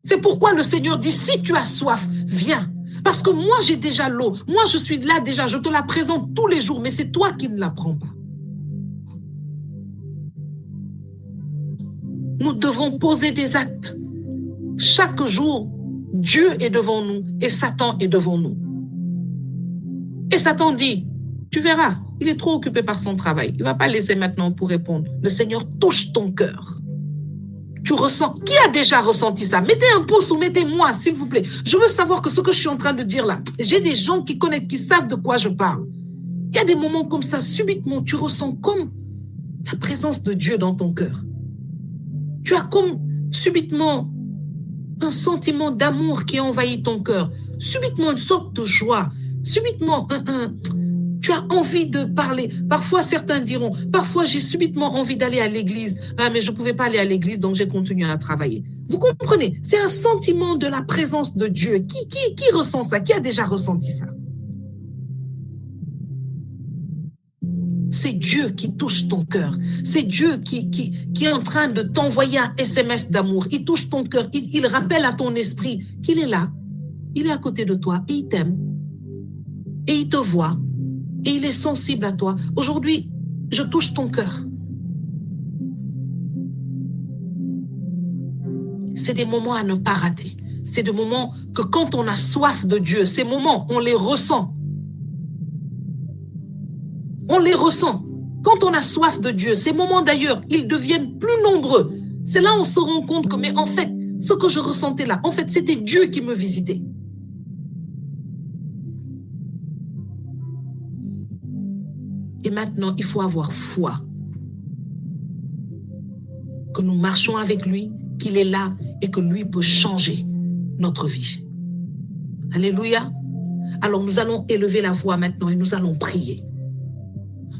C'est pourquoi le Seigneur dit, si tu as soif, viens. Parce que moi, j'ai déjà l'eau. Moi, je suis là déjà. Je te la présente tous les jours, mais c'est toi qui ne la prends pas. Nous devons poser des actes. Chaque jour, Dieu est devant nous et Satan est devant nous. Et Satan dit, tu verras, il est trop occupé par son travail. Il ne va pas laisser maintenant pour répondre. Le Seigneur touche ton cœur. Tu ressens. Qui a déjà ressenti ça? Mettez un pouce ou mettez-moi, s'il vous plaît. Je veux savoir que ce que je suis en train de dire là, j'ai des gens qui connaissent, qui savent de quoi je parle. Il y a des moments comme ça, subitement, tu ressens comme la présence de Dieu dans ton cœur. Tu as comme subitement un sentiment d'amour qui envahit ton cœur. Subitement, une sorte de joie. Subitement, tu as envie de parler. Parfois, certains diront, parfois j'ai subitement envie d'aller à l'église. Ah, mais je ne pouvais pas aller à l'église, donc j'ai continué à travailler. Vous comprenez? C'est un sentiment de la présence de Dieu. Qui ressent ça? Qui a déjà ressenti ça? C'est Dieu qui touche ton cœur. C'est Dieu qui est en train de t'envoyer un SMS d'amour. Il touche ton cœur. Il rappelle à ton esprit qu'il est là. Il est à côté de toi et il t'aime. Et il te voit. Et il est sensible à toi. Aujourd'hui, je touche ton cœur. C'est des moments à ne pas rater. C'est des moments que quand on a soif de Dieu, ces moments, on les ressent. On les ressent. Quand on a soif de Dieu, ces moments d'ailleurs, ils deviennent plus nombreux. C'est là on se rend compte que, mais en fait, ce que je ressentais là, en fait, c'était Dieu qui me visitait. Et maintenant, il faut avoir foi. Que nous marchons avec lui, qu'il est là et que lui peut changer notre vie. Alléluia. Alors nous allons élever la voix maintenant et nous allons prier.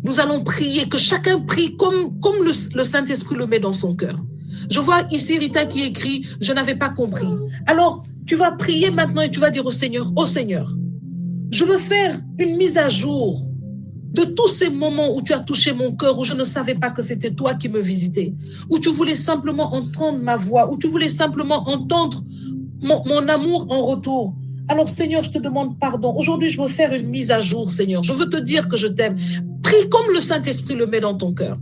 Nous allons prier, que chacun prie comme le Saint-Esprit le met dans son cœur. Je vois ici Rita qui écrit, je n'avais pas compris. Alors, tu vas prier maintenant et tu vas dire au Seigneur, je veux faire une mise à jour de tous ces moments où tu as touché mon cœur, où je ne savais pas que c'était toi qui me visitais, où tu voulais simplement entendre ma voix, où tu voulais simplement entendre mon amour en retour. Alors Seigneur, je te demande pardon. Aujourd'hui, je veux faire une mise à jour, Seigneur. Je veux te dire que je t'aime. Prie comme le Saint-Esprit le met dans ton cœur.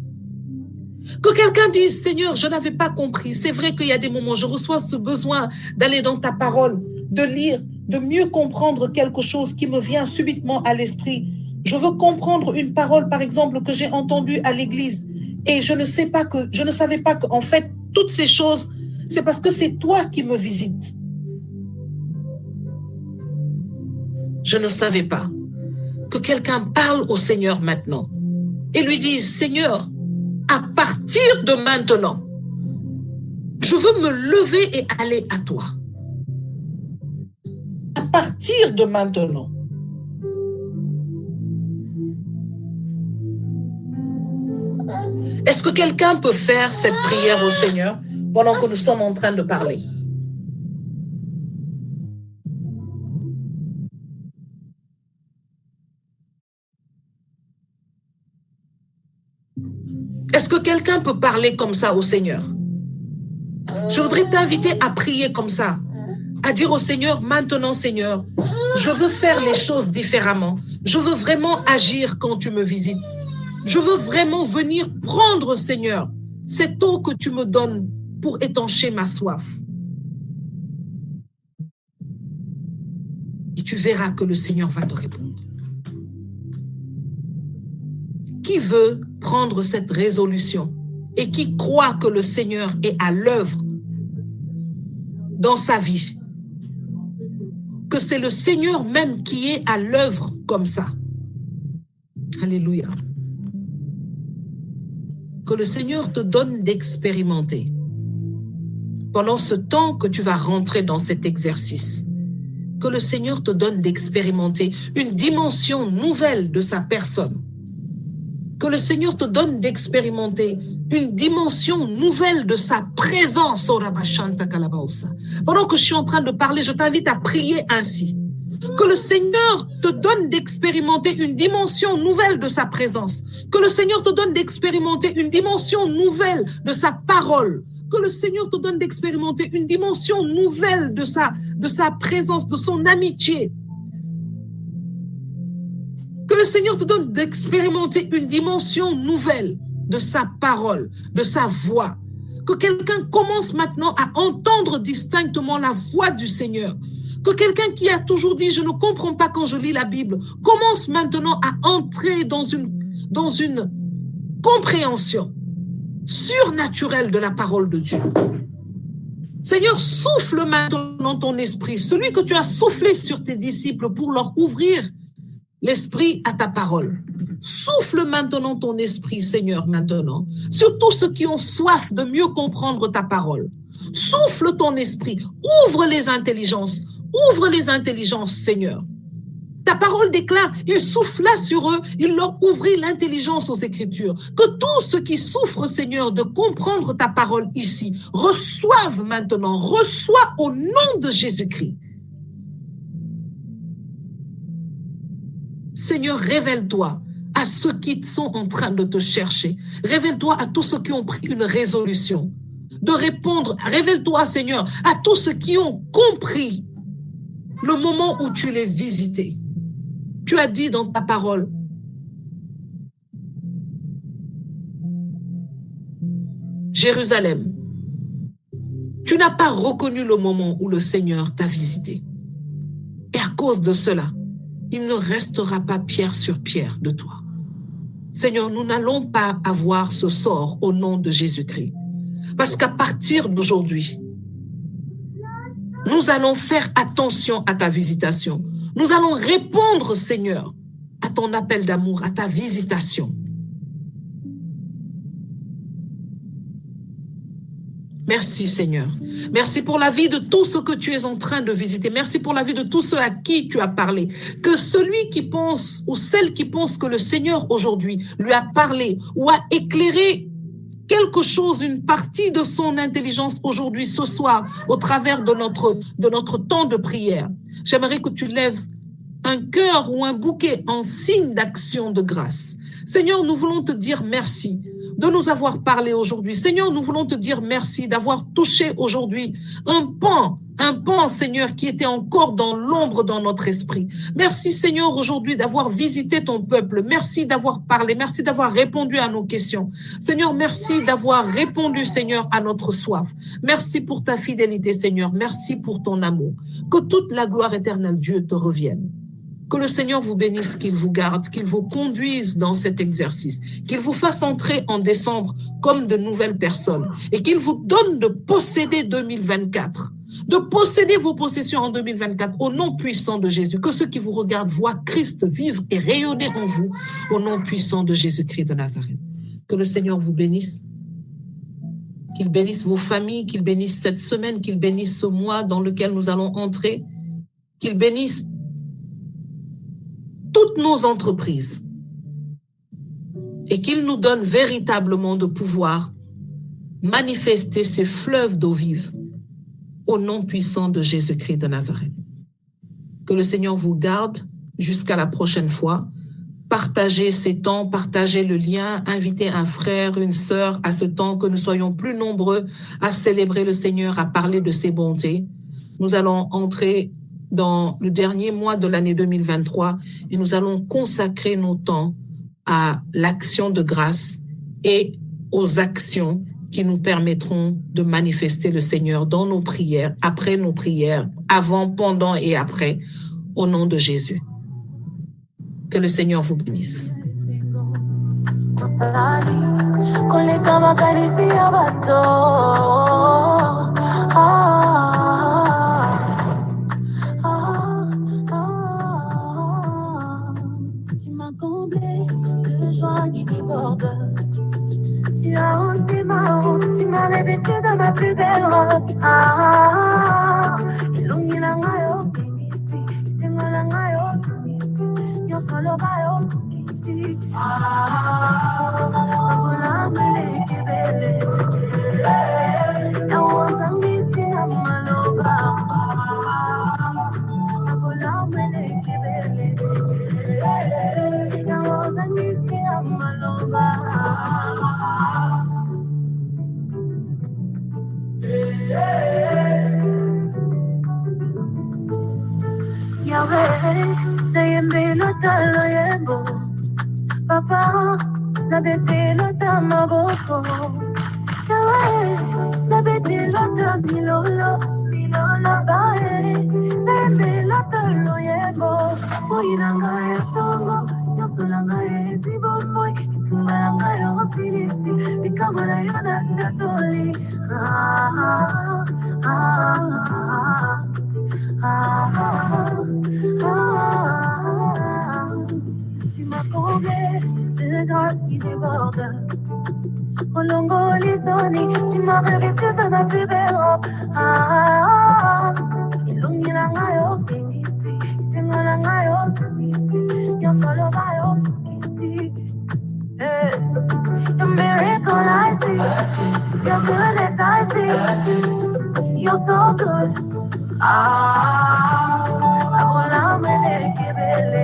Que quelqu'un dise, Seigneur, je n'avais pas compris. C'est vrai qu'il y a des moments, je reçois ce besoin d'aller dans ta parole, de lire, de mieux comprendre quelque chose qui me vient subitement à l'esprit. Je veux comprendre une parole, par exemple, que j'ai entendue à l'église. Et je ne savais pas que, en fait, toutes ces choses, c'est parce que c'est toi qui me visites. Je ne savais pas. Que quelqu'un parle au Seigneur maintenant et lui dise, Seigneur, à partir de maintenant, je veux me lever et aller à toi. À partir de maintenant. Est-ce que quelqu'un peut faire cette prière au Seigneur pendant que nous sommes en train de parler? Est-ce que quelqu'un peut parler comme ça au Seigneur? Je voudrais t'inviter à prier comme ça, à dire au Seigneur, maintenant Seigneur, je veux faire les choses différemment. Je veux vraiment agir quand tu me visites. Je veux vraiment venir prendre, Seigneur, cette eau que tu me donnes pour étancher ma soif. Et tu verras que le Seigneur va te répondre. Qui veut prendre cette résolution et qui croit que le Seigneur est à l'œuvre dans sa vie, que c'est le Seigneur même qui est à l'œuvre comme ça. Alléluia. Que le Seigneur te donne d'expérimenter pendant ce temps que tu vas rentrer dans cet exercice, que le Seigneur te donne d'expérimenter une dimension nouvelle de sa personne. Que le Seigneur te donne d'expérimenter une dimension nouvelle de sa présence. Pendant que je suis en train de parler, je t'invite à prier ainsi. Que le Seigneur te donne d'expérimenter une dimension nouvelle de sa présence. Que le Seigneur te donne d'expérimenter une dimension nouvelle de sa parole. Que le Seigneur te donne d'expérimenter une dimension nouvelle de sa présence, de son amitié. Que le Seigneur te donne d'expérimenter une dimension nouvelle de sa parole, de sa voix. Que quelqu'un commence maintenant à entendre distinctement la voix du Seigneur. Que quelqu'un qui a toujours dit « je ne comprends pas quand je lis la Bible » commence maintenant à entrer dans une compréhension surnaturelle de la parole de Dieu. Seigneur, souffle maintenant ton esprit, celui que tu as soufflé sur tes disciples pour leur ouvrir l'esprit à ta parole. Souffle maintenant ton esprit, Seigneur, maintenant, sur tous ceux qui ont soif de mieux comprendre ta parole. Souffle ton esprit, ouvre les intelligences, Seigneur. Ta parole déclare, il souffla sur eux, il leur ouvrit l'intelligence aux Écritures. Que tous ceux qui souffrent, Seigneur, de comprendre ta parole ici, reçoivent maintenant, reçois au nom de Jésus-Christ. Seigneur, révèle-toi à ceux qui sont en train de te chercher. Révèle-toi à tous ceux qui ont pris une résolution de répondre. Révèle-toi, Seigneur, à tous ceux qui ont compris le moment où tu les visitais. Tu as dit dans ta parole, Jérusalem, tu n'as pas reconnu le moment où le Seigneur t'a visité. Et à cause de cela, il ne restera pas pierre sur pierre de toi. Seigneur, nous n'allons pas avoir ce sort au nom de Jésus-Christ. Parce qu'à partir d'aujourd'hui, nous allons faire attention à ta visitation. Nous allons répondre, Seigneur, à ton appel d'amour, à ta visitation. Merci, Seigneur. Merci pour la vie de tous ceux que tu es en train de visiter. Merci pour la vie de tous ceux à qui tu as parlé. Que celui qui pense ou celle qui pense que le Seigneur aujourd'hui lui a parlé ou a éclairé quelque chose, une partie de son intelligence aujourd'hui, ce soir, au travers de notre temps de prière, j'aimerais que tu lèves un cœur ou un bouquet en signe d'action de grâce. Seigneur, nous voulons te dire merci de nous avoir parlé aujourd'hui. Seigneur, nous voulons te dire merci d'avoir touché aujourd'hui un pan, Seigneur, qui était encore dans l'ombre dans notre esprit. Merci, Seigneur, aujourd'hui d'avoir visité ton peuple. Merci d'avoir parlé. Merci d'avoir répondu à nos questions. Seigneur, merci d'avoir répondu, Seigneur, à notre soif. Merci pour ta fidélité, Seigneur. Merci pour ton amour. Que toute la gloire éternelle, Dieu, te revienne. Que le Seigneur vous bénisse, qu'il vous garde, qu'il vous conduise dans cet exercice, qu'il vous fasse entrer en décembre comme de nouvelles personnes et qu'il vous donne de posséder 2024, de posséder vos possessions en 2024 au nom puissant de Jésus. Que ceux qui vous regardent voient Christ vivre et rayonner en vous au nom puissant de Jésus-Christ de Nazareth. Que le Seigneur vous bénisse, qu'il bénisse vos familles, qu'il bénisse cette semaine, qu'il bénisse ce mois dans lequel nous allons entrer, qu'il bénisse toutes nos entreprises et qu'il nous donne véritablement de pouvoir manifester ces fleuves d'eau vive au nom puissant de Jésus-Christ de Nazareth. Que le Seigneur vous garde jusqu'à la prochaine fois. Partagez ces temps, partagez le lien, invitez un frère, une sœur à ce temps, que nous soyons plus nombreux à célébrer le Seigneur, à parler de ses bontés. Nous allons entrer dans le dernier mois de l'année 2023 et nous allons consacrer nos temps à l'action de grâce et aux actions qui nous permettront de manifester le Seigneur dans nos prières, après nos prières, avant, pendant et après, au nom de Jésus. Que le Seigneur vous bénisse. Tu m'as comblé de joie qui déborde. Tu as ôté ma honte, tu m'as revêtu de ma plus belle robe. Ah, ilumina yo kingisi, isimala yo kingisi, yo solo yo kingisi. Ah, agula mele kibele, ya wazamisi na maloba. Agula mele kibele, ya wazamisi na maloba. Yahweh, nayembe lotalo yembo. Papa, nabete lota maboko. Yahweh, nabete lota milolo. Milolo bae, nayembe lotalo yembo. Moinanga ya tongo, yosolanga ya esibomoy. Kitumbalanga ya osilisi, bikamala ya natatoli. Ah, ah, ah. Tu m'as comblé de grâce qui déborde. Olongo lisoni, tu m'as revêtu de ma plus belle robe. Ilumina yo kingisi, isimala yo kingisi, yo solo yo kingisi. Your miracle I see, your goodness I see, you're so good. Ah, agula mele kibele,